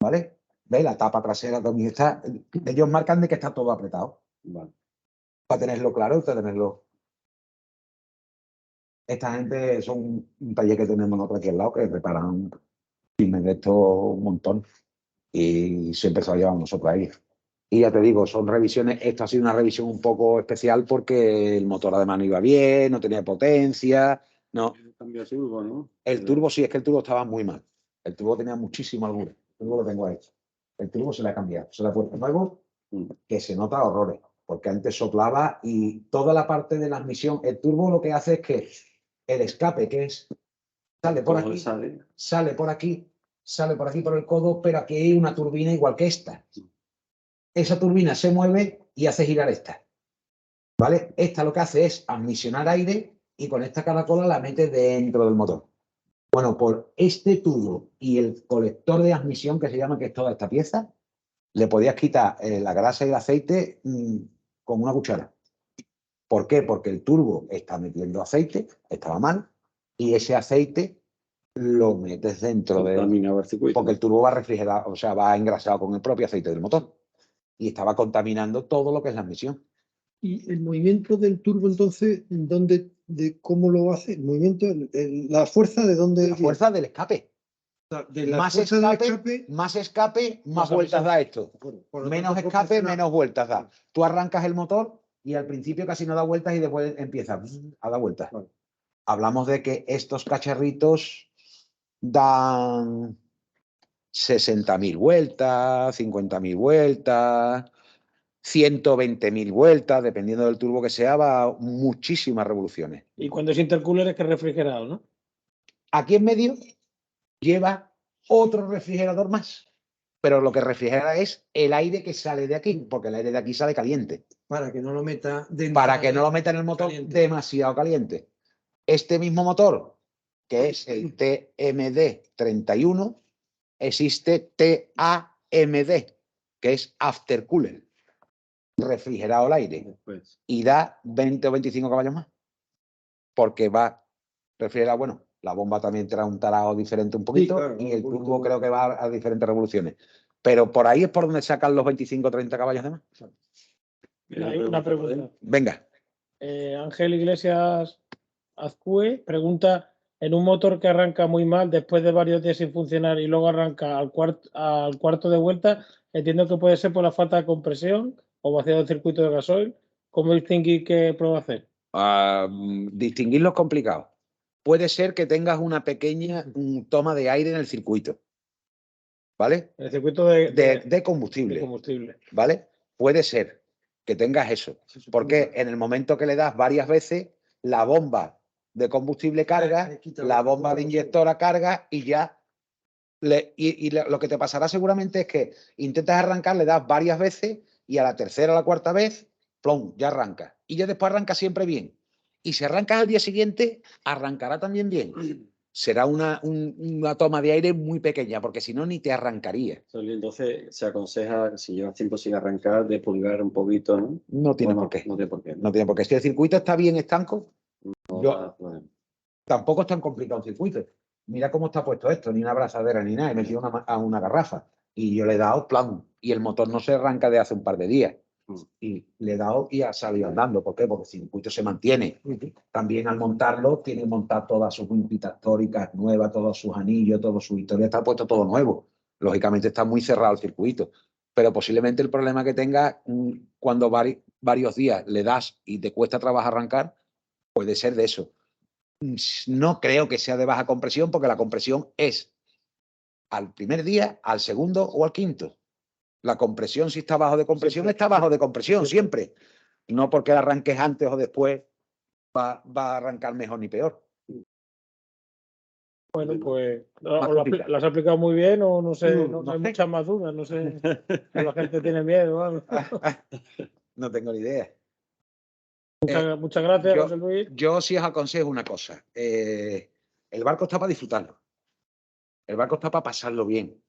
¿Vale? ¿Veis? La tapa trasera también está. Ellos marcan de que está todo apretado. Vale. Para tenerlo claro, para tenerlo. Esta gente son un taller que tenemos nosotros aquí al lado que reparan pymes de esto un montón. Y siempre se lo llevamos nosotros ahí. Y ya te digo, son revisiones. Esta ha sido una revisión un poco especial porque el motor además no iba bien, no tenía potencia. No. Cambio turbo, ¿no? El turbo sí, es que el turbo estaba muy mal. El turbo tenía muchísimo albur. El turbo lo tengo ahí. El turbo se le ha cambiado. Se le ha puesto nuevo que se nota horrores. Porque antes soplaba y toda la parte de la admisión. El turbo lo que hace es que el escape, que es sale por aquí, sale por aquí, sale por aquí por el codo, pero aquí hay una turbina igual que esta. Esa turbina se mueve y hace girar esta. ¿Vale? Esta lo que hace es admisionar aire y con esta caracola la mete dentro del motor. Bueno, por este tubo y el colector de admisión, que se llama, que es toda esta pieza, le podías quitar la grasa y el aceite con una cuchara. ¿Por qué? Porque el turbo está metiendo aceite, estaba mal, y ese aceite lo metes dentro de... Porque el turbo va refrigerado, o sea, va engrasado con el propio aceite del motor. Y estaba contaminando todo lo que es la admisión. ¿Y el movimiento del turbo entonces, cómo lo hace? ¿El movimiento, la fuerza de dónde? La fuerza del escape. De la más escape, más vueltas da esto. Menos escape, menos vueltas da. Tú arrancas el motor y al principio casi no da vueltas y después empieza a dar vueltas. Hablamos de que estos cacharritos dan 60.000 vueltas, 50.000 vueltas, 120.000 vueltas, dependiendo del turbo que sea, va muchísimas revoluciones. Y cuando es intercooler es que es refrigerado, ¿no? Aquí en medio lleva otro refrigerador más, pero lo que refrigera es el aire que sale de aquí, porque el aire de aquí sale caliente. Para que no lo meta dentro. Para que no lo meta en el motor caliente. demasiado caliente. Este mismo motor, que es el TMD31, existe TAMD, que es aftercooler, refrigerado el aire, y da 20 o 25 caballos más, porque va refrigerado. Bueno, la bomba también trae un tarado diferente un poquito, sí, claro, y el turbo creo que va a diferentes revoluciones, pero por ahí es por donde sacan los 25 o 30 caballos de más. Hay una pregunta. Venga. Ángel Iglesias Azcue pregunta: en un motor que arranca muy mal después de varios días sin funcionar y luego arranca al cuarto de vuelta, entiendo que puede ser por la falta de compresión o vaciado del circuito de gasoil. ¿Cómo distinguir qué prueba hacer? Distinguirlo es complicado. Puede ser que tengas una pequeña toma de aire en el circuito, ¿vale? El circuito de combustible. De combustible. ¿Vale? Puede ser que tengas eso, porque en el momento que le das varias veces, la bomba de combustible carga, la bomba de inyectora carga y ya. Lo que te pasará seguramente es que intentas arrancar, le das varias veces y a la tercera o la cuarta vez, plom, ya arranca. Y ya después arranca siempre bien. Y si arrancas al día siguiente, arrancará también bien. Será una toma de aire muy pequeña, porque si no, ni te arrancaría. Entonces, se aconseja, si llevas tiempo sin arrancar, de pulgar un poquito, ¿no? No tiene por qué. No tiene por qué. No tiene por qué. Si el circuito está bien estanco, No, tampoco es tan complicado un circuito. Mira cómo está puesto esto, ni una abrazadera ni nada. He metido a una garrafa y yo le he dado plan. Y el motor no se arranca de hace un par de días. Y le he dado y ha salido andando. ¿Por qué? Porque el circuito se mantiene. También al montarlo, tiene que montar todas sus impitas tóricas nuevas, todos sus anillos, todo su historia, está puesto todo nuevo. Lógicamente está muy cerrado el circuito. Pero posiblemente el problema que tenga cuando varios días le das y te cuesta trabajo arrancar, puede ser de eso. No creo que sea de baja compresión, porque la compresión es al primer día, al segundo o al quinto. La compresión, si está bajo de compresión, está bajo de compresión siempre. No porque la arranques antes o después va a arrancar mejor ni peor. Bueno, pues lo has aplicado muy bien, o no sé, no hay muchas más dudas, no sé. La gente tiene miedo. No tengo ni idea. Muchas gracias, José Luis. Yo sí os aconsejo una cosa. El barco está para disfrutarlo. El barco está para pasarlo bien.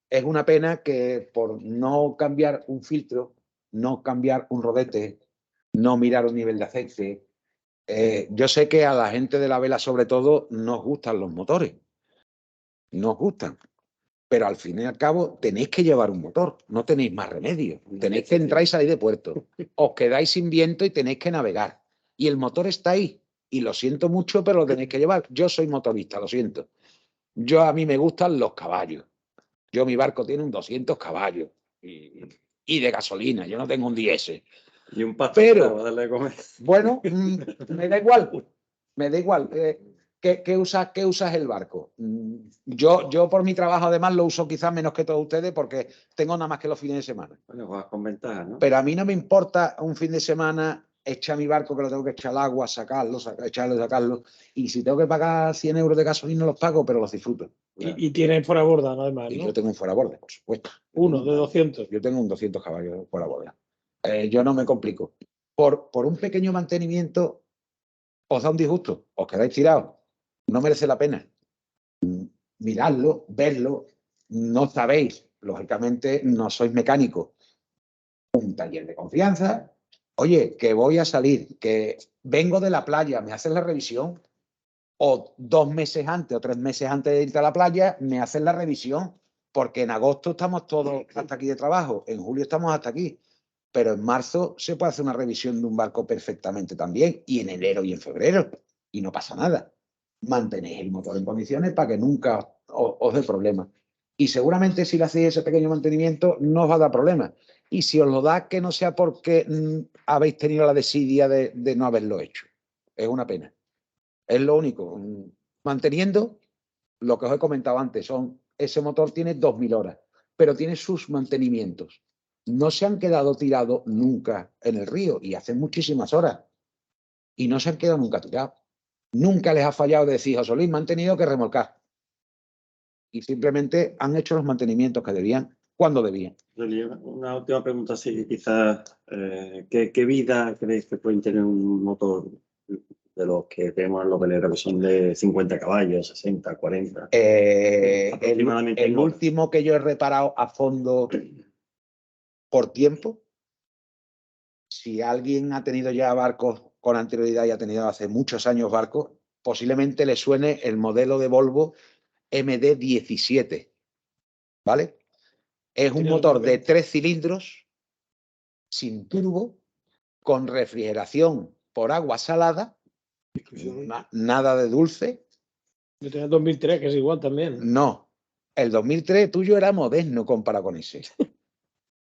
Es una pena que por no cambiar un filtro, no cambiar un rodete, no mirar un nivel de aceite. Yo sé que a la gente de la vela, sobre todo, nos gustan los motores. Nos gustan. Pero al fin y al cabo tenéis que llevar un motor, no tenéis más remedio. Tenéis que entrar y salir de puerto. Os quedáis sin viento y tenéis que navegar. Y el motor está ahí. Y lo siento mucho, pero lo tenéis que llevar. Yo soy motorista, lo siento. A mí me gustan los caballos. Mi barco tiene un 200 caballos. Y de gasolina. Yo no tengo un diésel. Y un pastor, pero, darle de comer. Bueno, me da igual. Me da igual. ¿Qué usas el barco? Yo por mi trabajo además lo uso quizás menos que todos ustedes, porque tengo nada más que los fines de semana. Bueno, vas con ventaja, ¿no? Pero a mí no me importa un fin de semana echar mi barco, que lo tengo que echar al agua, sacarlo. Y si tengo que pagar 100 euros de gasolina, los pago, pero los disfruto. Y tienes fuera borda, además, ¿no? Y yo tengo un fuera borda, por supuesto. Uno de 200. Yo tengo un 200 caballos fuera borda. Yo no me complico. Por un pequeño mantenimiento os da un disgusto, os quedáis tirados. No merece la pena. Miradlo, verlo, no sabéis, lógicamente no sois mecánicos. Un taller de confianza. Oye, que voy a salir, que vengo de la playa, me hacen la revisión. O 2 meses antes o 3 meses antes de irte a la playa, me hacen la revisión. Porque en agosto estamos todos hasta aquí de trabajo, en julio estamos hasta aquí. Pero en marzo se puede hacer una revisión de un barco perfectamente también, y en enero y en febrero, y no pasa nada. Mantenéis el motor en condiciones para que nunca os dé problemas. Y seguramente si le hacéis ese pequeño mantenimiento no os va a dar problemas. Y si os lo da, que no sea porque habéis tenido la desidia de no haberlo hecho. Es una pena. Es lo único. Manteniendo lo que os he comentado antes, ese motor tiene 2000 horas, pero tiene sus mantenimientos. No se han quedado tirados nunca en el río y hacen muchísimas horas. Y no se han quedado nunca tirados. Nunca les ha fallado decir, José Luis, me han tenido que remolcar. Y simplemente han hecho los mantenimientos que debían, cuando debían. Una última pregunta, sí, quizás, ¿qué vida creéis que pueden tener un motor de los que tenemos en los veleros, que son de 50 caballos, 60, 40? El último que yo he reparado a fondo por tiempo, si alguien ha tenido ya barcos con anterioridad y ha tenido hace muchos años barcos, posiblemente le suene el modelo de Volvo MD-17, ¿vale? Es un motor de 3 cilindros, sin turbo, con refrigeración por agua salada, nada de dulce. Yo tenía el 2003, que es igual también. No, el 2003 tuyo era moderno comparado con ese.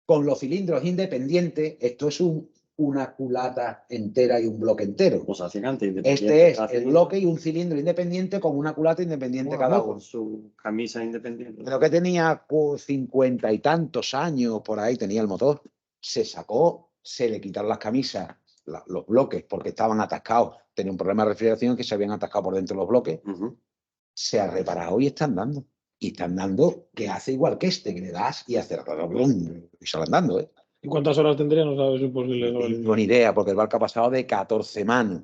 Con los cilindros independientes, esto es una culata entera y un bloque entero. O sea, gigante, Este es el bloque y un cilindro independiente con una culata independiente cada uno. Con su camisa independiente. Creo que tenía 50 y tantos años, por ahí tenía el motor. Se sacó, se le quitaron las camisas, los bloques, porque estaban atascados. Tenía un problema de refrigeración que se habían atascado por dentro los bloques. Se ha reparado y están dando. Y están dando que hace igual que este, que le das y hace y salen dando, ¿eh? ¿Y cuántas horas tendría? No sabes, es imposible. No tengo ni idea, porque el barco ha pasado de 14 manos.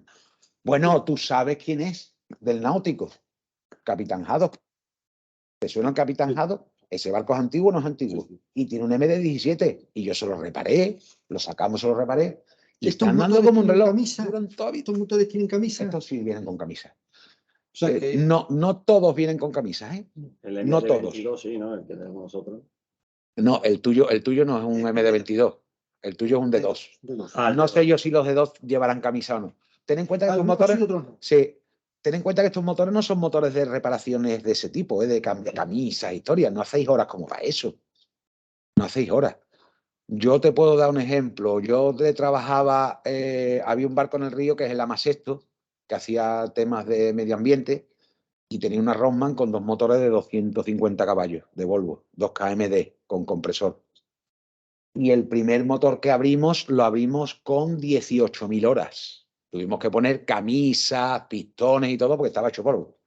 Bueno, tú sabes quién es del náutico. Capitán Haddock. ¿Te suena el Capitán Haddock? Ese barco es antiguo, no es antiguo. Y tiene un MD-17. Y yo se lo reparé, lo sacamos, se lo reparé. Y están dando como un reloj. ¿Estos motores tienen camisa? Estos sí vienen con camisa. O sea que... No todos vienen con camisas, ¿eh? El No MD-22, todos. sí, ¿no? El que tenemos nosotros. No, el tuyo no es un MD-22. El tuyo es un D2. No sé yo si los D2 llevarán camisa o no. Ten en cuenta que estos motores... Sí, ten en cuenta que estos motores no son motores de reparaciones de ese tipo, de camisas, historias. No hacéis horas como para eso. No hacéis horas. Yo te puedo dar un ejemplo. Yo trabajaba... había un barco en el río que es el Amasesto, que hacía temas de medio ambiente, y tenía una Rossmann con 2 motores de 250 caballos de Volvo, 2 KMD con compresor. Y el primer motor que abrimos, lo abrimos con 18.000 horas. Tuvimos que poner camisas, pistones y todo porque estaba hecho polvo.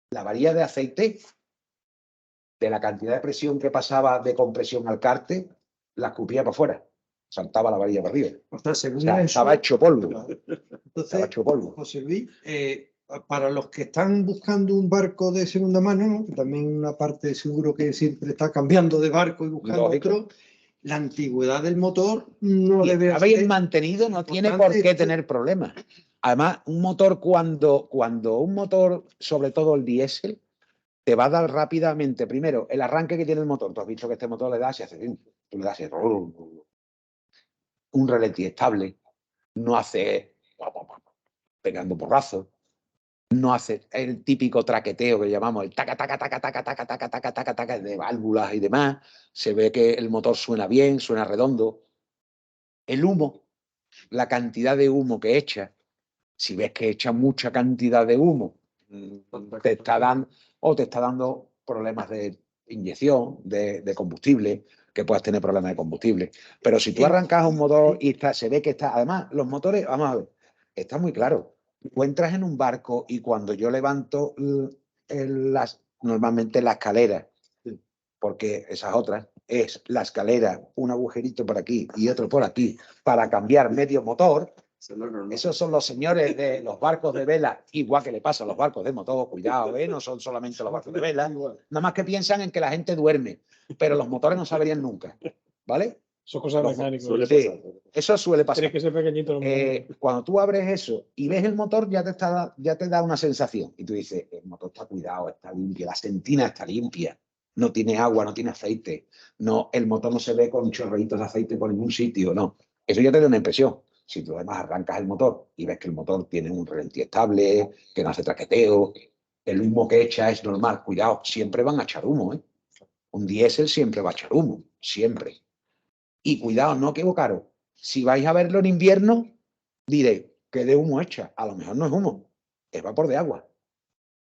La varilla de aceite, de la cantidad de presión que pasaba de compresión al cárter, la escupía para afuera. Saltaba la varilla para arriba. O sea, según O sea, eso, estaba hecho polvo. Entonces, Estaba hecho polvo. José Luis, para los que están buscando un barco de segunda mano, ¿no? Que también una parte seguro que siempre está cambiando de barco y buscando otro, la antigüedad del motor no debe ser... Habéis mantenido, no tiene por qué tener problemas. Además, un motor, cuando un motor, sobre todo el diésel, te va a dar rápidamente, primero, el arranque que tiene el motor. Tú has visto que este motor le das y hace... Tú le das y un ralentí estable, no hace pegando porrazos, no hace el típico traqueteo que llamamos el taca, taca, taca, taca, taca, taca, taca, taca, taca, de válvulas y demás. Se ve que el motor suena bien, suena redondo. El humo, la cantidad de humo que echa, si ves que echa mucha cantidad de humo, te está dando problemas de inyección, de combustible, que puedas tener problemas de combustible. Pero si tú arrancas un motor y se ve que está... Además, los motores, vamos a ver, está muy claro. Tú entras en un barco y cuando yo levanto normalmente la escalera, porque esas otras, es la escalera, un agujerito por aquí y otro por aquí, para cambiar medio motor. Esos son los señores de los barcos de vela, igual que le pasa a los barcos de motor, cuidado, no son solamente los barcos de vela, nada más que piensan en que la gente duerme, pero los motores no sabrían nunca, ¿vale? Son cosas mecánicas. Sí, eso suele pasar. Tienes que ser pequeñito. Cuando tú abres eso y ves el motor, ya te da una sensación. Y tú dices, el motor está cuidado, está limpio, la sentina está limpia, no tiene agua, no tiene aceite, no, el motor no se ve con chorreitos de aceite por ningún sitio, no. Eso ya te da una impresión. Si tú además arrancas el motor y ves que el motor tiene un ralentí estable, que no hace traqueteo, el humo que echa es normal, cuidado, siempre van a echar humo, ¿eh? Un diésel siempre va a echar humo, siempre. Y cuidado, no equivocaros. Si vais a verlo en invierno, diréis, ¿qué de humo echa? A lo mejor no es humo, es vapor de agua.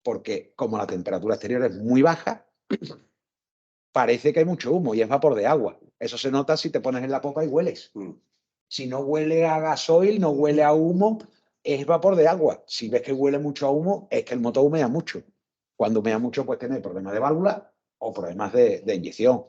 Porque como la temperatura exterior es muy baja, parece que hay mucho humo y es vapor de agua. Eso se nota si te pones en la popa y hueles. Si no huele a gasoil, no huele a humo, es vapor de agua. Si ves que huele mucho a humo, es que el motor humea mucho. Cuando humea mucho, pues tener problemas de válvula o problemas de inyección.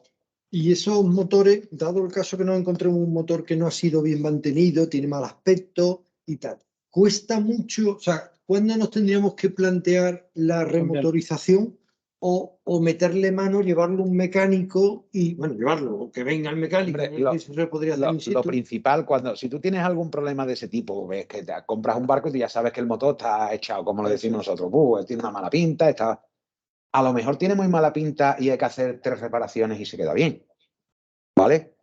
Y esos motores, dado el caso que nos encontremos un motor que no ha sido bien mantenido, tiene mal aspecto y tal, cuesta mucho, o sea, ¿cuándo nos tendríamos que plantear la remotorización o meterle mano, llevarlo a un mecánico y, bueno, llevarlo, o que venga el mecánico? Hombre, No sé si se podría hacer in situ. Lo principal, si tú tienes algún problema de ese tipo, ves que te compras un barco y tú ya sabes que el motor está echado, como lo decimos nosotros, tiene una mala pinta, a lo mejor tiene muy mala pinta y hay que hacer 3 reparaciones y se queda bien, ¿vale?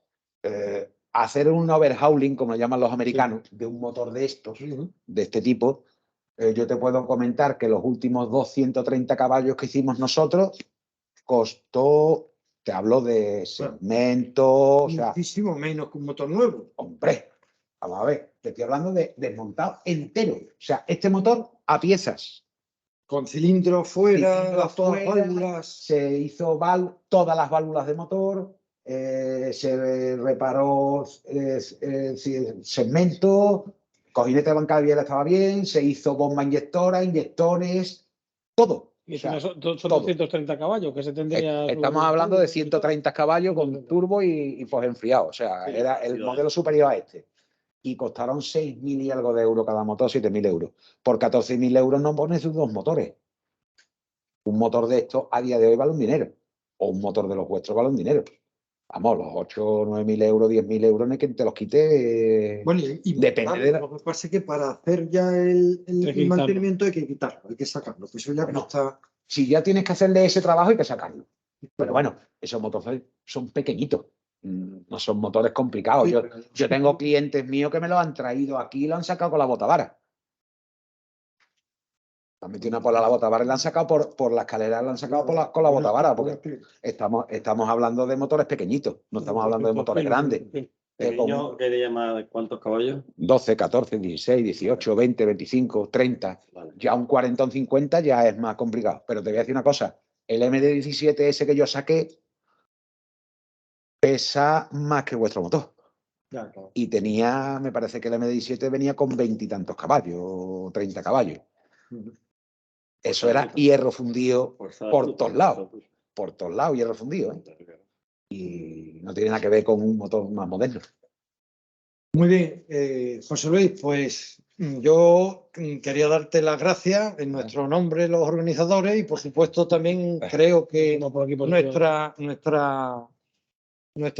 Hacer un overhauling, como lo llaman los americanos, de un motor de estos, de este tipo, yo te puedo comentar que los últimos 230 caballos que hicimos nosotros costó, te hablo de segmentos, o sea, muchísimo menos que un motor nuevo. hombre, vamos a ver, te estoy hablando de desmontado entero. O sea, este motor a piezas. Con cilindros fuera, Cilindros todas fuera, válvulas. Se hizo todas las válvulas de motor, se reparó segmentos, cojinete de banca de biela estaba bien, se hizo bomba inyectora, inyectores, todo. Y O sea, son todo. 230 caballos, que se tendría... Estamos hablando de 130 caballos con turbo y pues enfriado. O sea, era el modelo superior a este. Y costaron 6.000 y algo de euros cada motor, 7.000 euros. Por 14.000 euros no pones sus 2 motores. Un motor de estos a día de hoy vale un dinero. O un motor de los vuestros vale un dinero. Vamos, los 8 o 9.000 euros, 10.000 euros, no hay quien te los quite. Bueno, y depende de lo que pasa es que para hacer ya el mantenimiento hay que quitarlo, hay que sacarlo. Que eso ya no está... Si ya tienes que hacerle ese trabajo, hay que sacarlo. Pero bueno, esos motores son pequeñitos. No son motores complicados. Sí, yo tengo clientes míos que me lo han traído aquí y lo han sacado con la botavara. Han metido una pola a la botavara y la han sacado por la escalera, la han sacado con la botavara. Porque estamos hablando de motores pequeñitos, no estamos hablando de motores grandes. ¿Pequeño qué le llama cuántos caballos? 12, 14, 16, 18, 20, 25, 30. Vale. Ya un 40 o un 50 ya es más complicado. Pero te voy a decir una cosa. El MD17 ese que yo saqué pesa más que vuestro motor. Claro. Y tenía, me parece que el MD17 venía con 20 y tantos caballos, 30 caballos. Eso era hierro fundido por todos lados. Por todos lados, hierro fundido. Y no tiene nada que ver con un motor más moderno. Muy bien, José Luis, pues yo quería darte las gracias en nuestro nombre, los organizadores, y por supuesto también creo que nuestra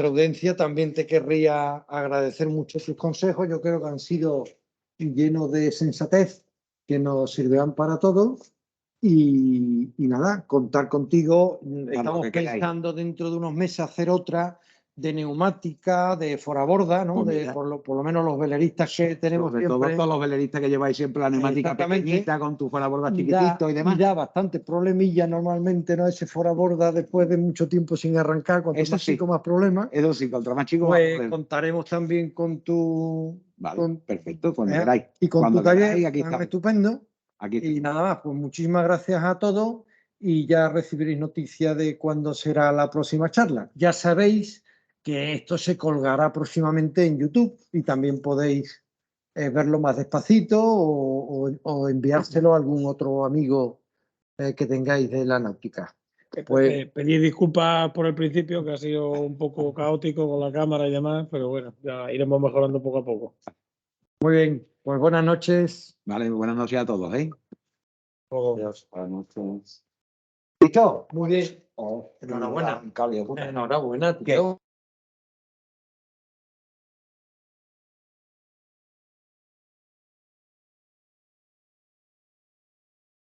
audiencia también te querría agradecer mucho sus consejos. Yo creo que han sido llenos de sensatez que nos servirán para todos. Y nada, contar contigo. Estamos pensando dentro de unos meses hacer otra de neumática, de foraborda, ¿no? Por lo menos los veleristas que tenemos sobre siempre. todo todos los veleristas que lleváis siempre la neumática pequeñita con tu foraborda chiquitito y demás. Y da bastante problemilla normalmente, ¿no? Ese foraborda después de mucho tiempo sin arrancar, cuanto más chico, más problemas. Eso sí, contra más chico, pues más problemas. Contaremos también con tu... Vale, perfecto, cuando queráis. Y con cuando tu taller, queráis, aquí está. Estupendo. Y nada más, pues muchísimas gracias a todos y ya recibiréis noticia de cuándo será la próxima charla. Ya sabéis que esto se colgará próximamente en YouTube y también podéis verlo más despacito o enviárselo a algún otro amigo que tengáis de la náutica. Pues pedir disculpas por el principio, que ha sido un poco caótico con la cámara y demás, pero bueno, ya iremos mejorando poco a poco. Muy bien, pues buenas noches. Vale, buenas noches a todos, ¿eh? Adiós, buenas noches. ¿Listo? Muy bien. Enhorabuena. Enhorabuena, tío.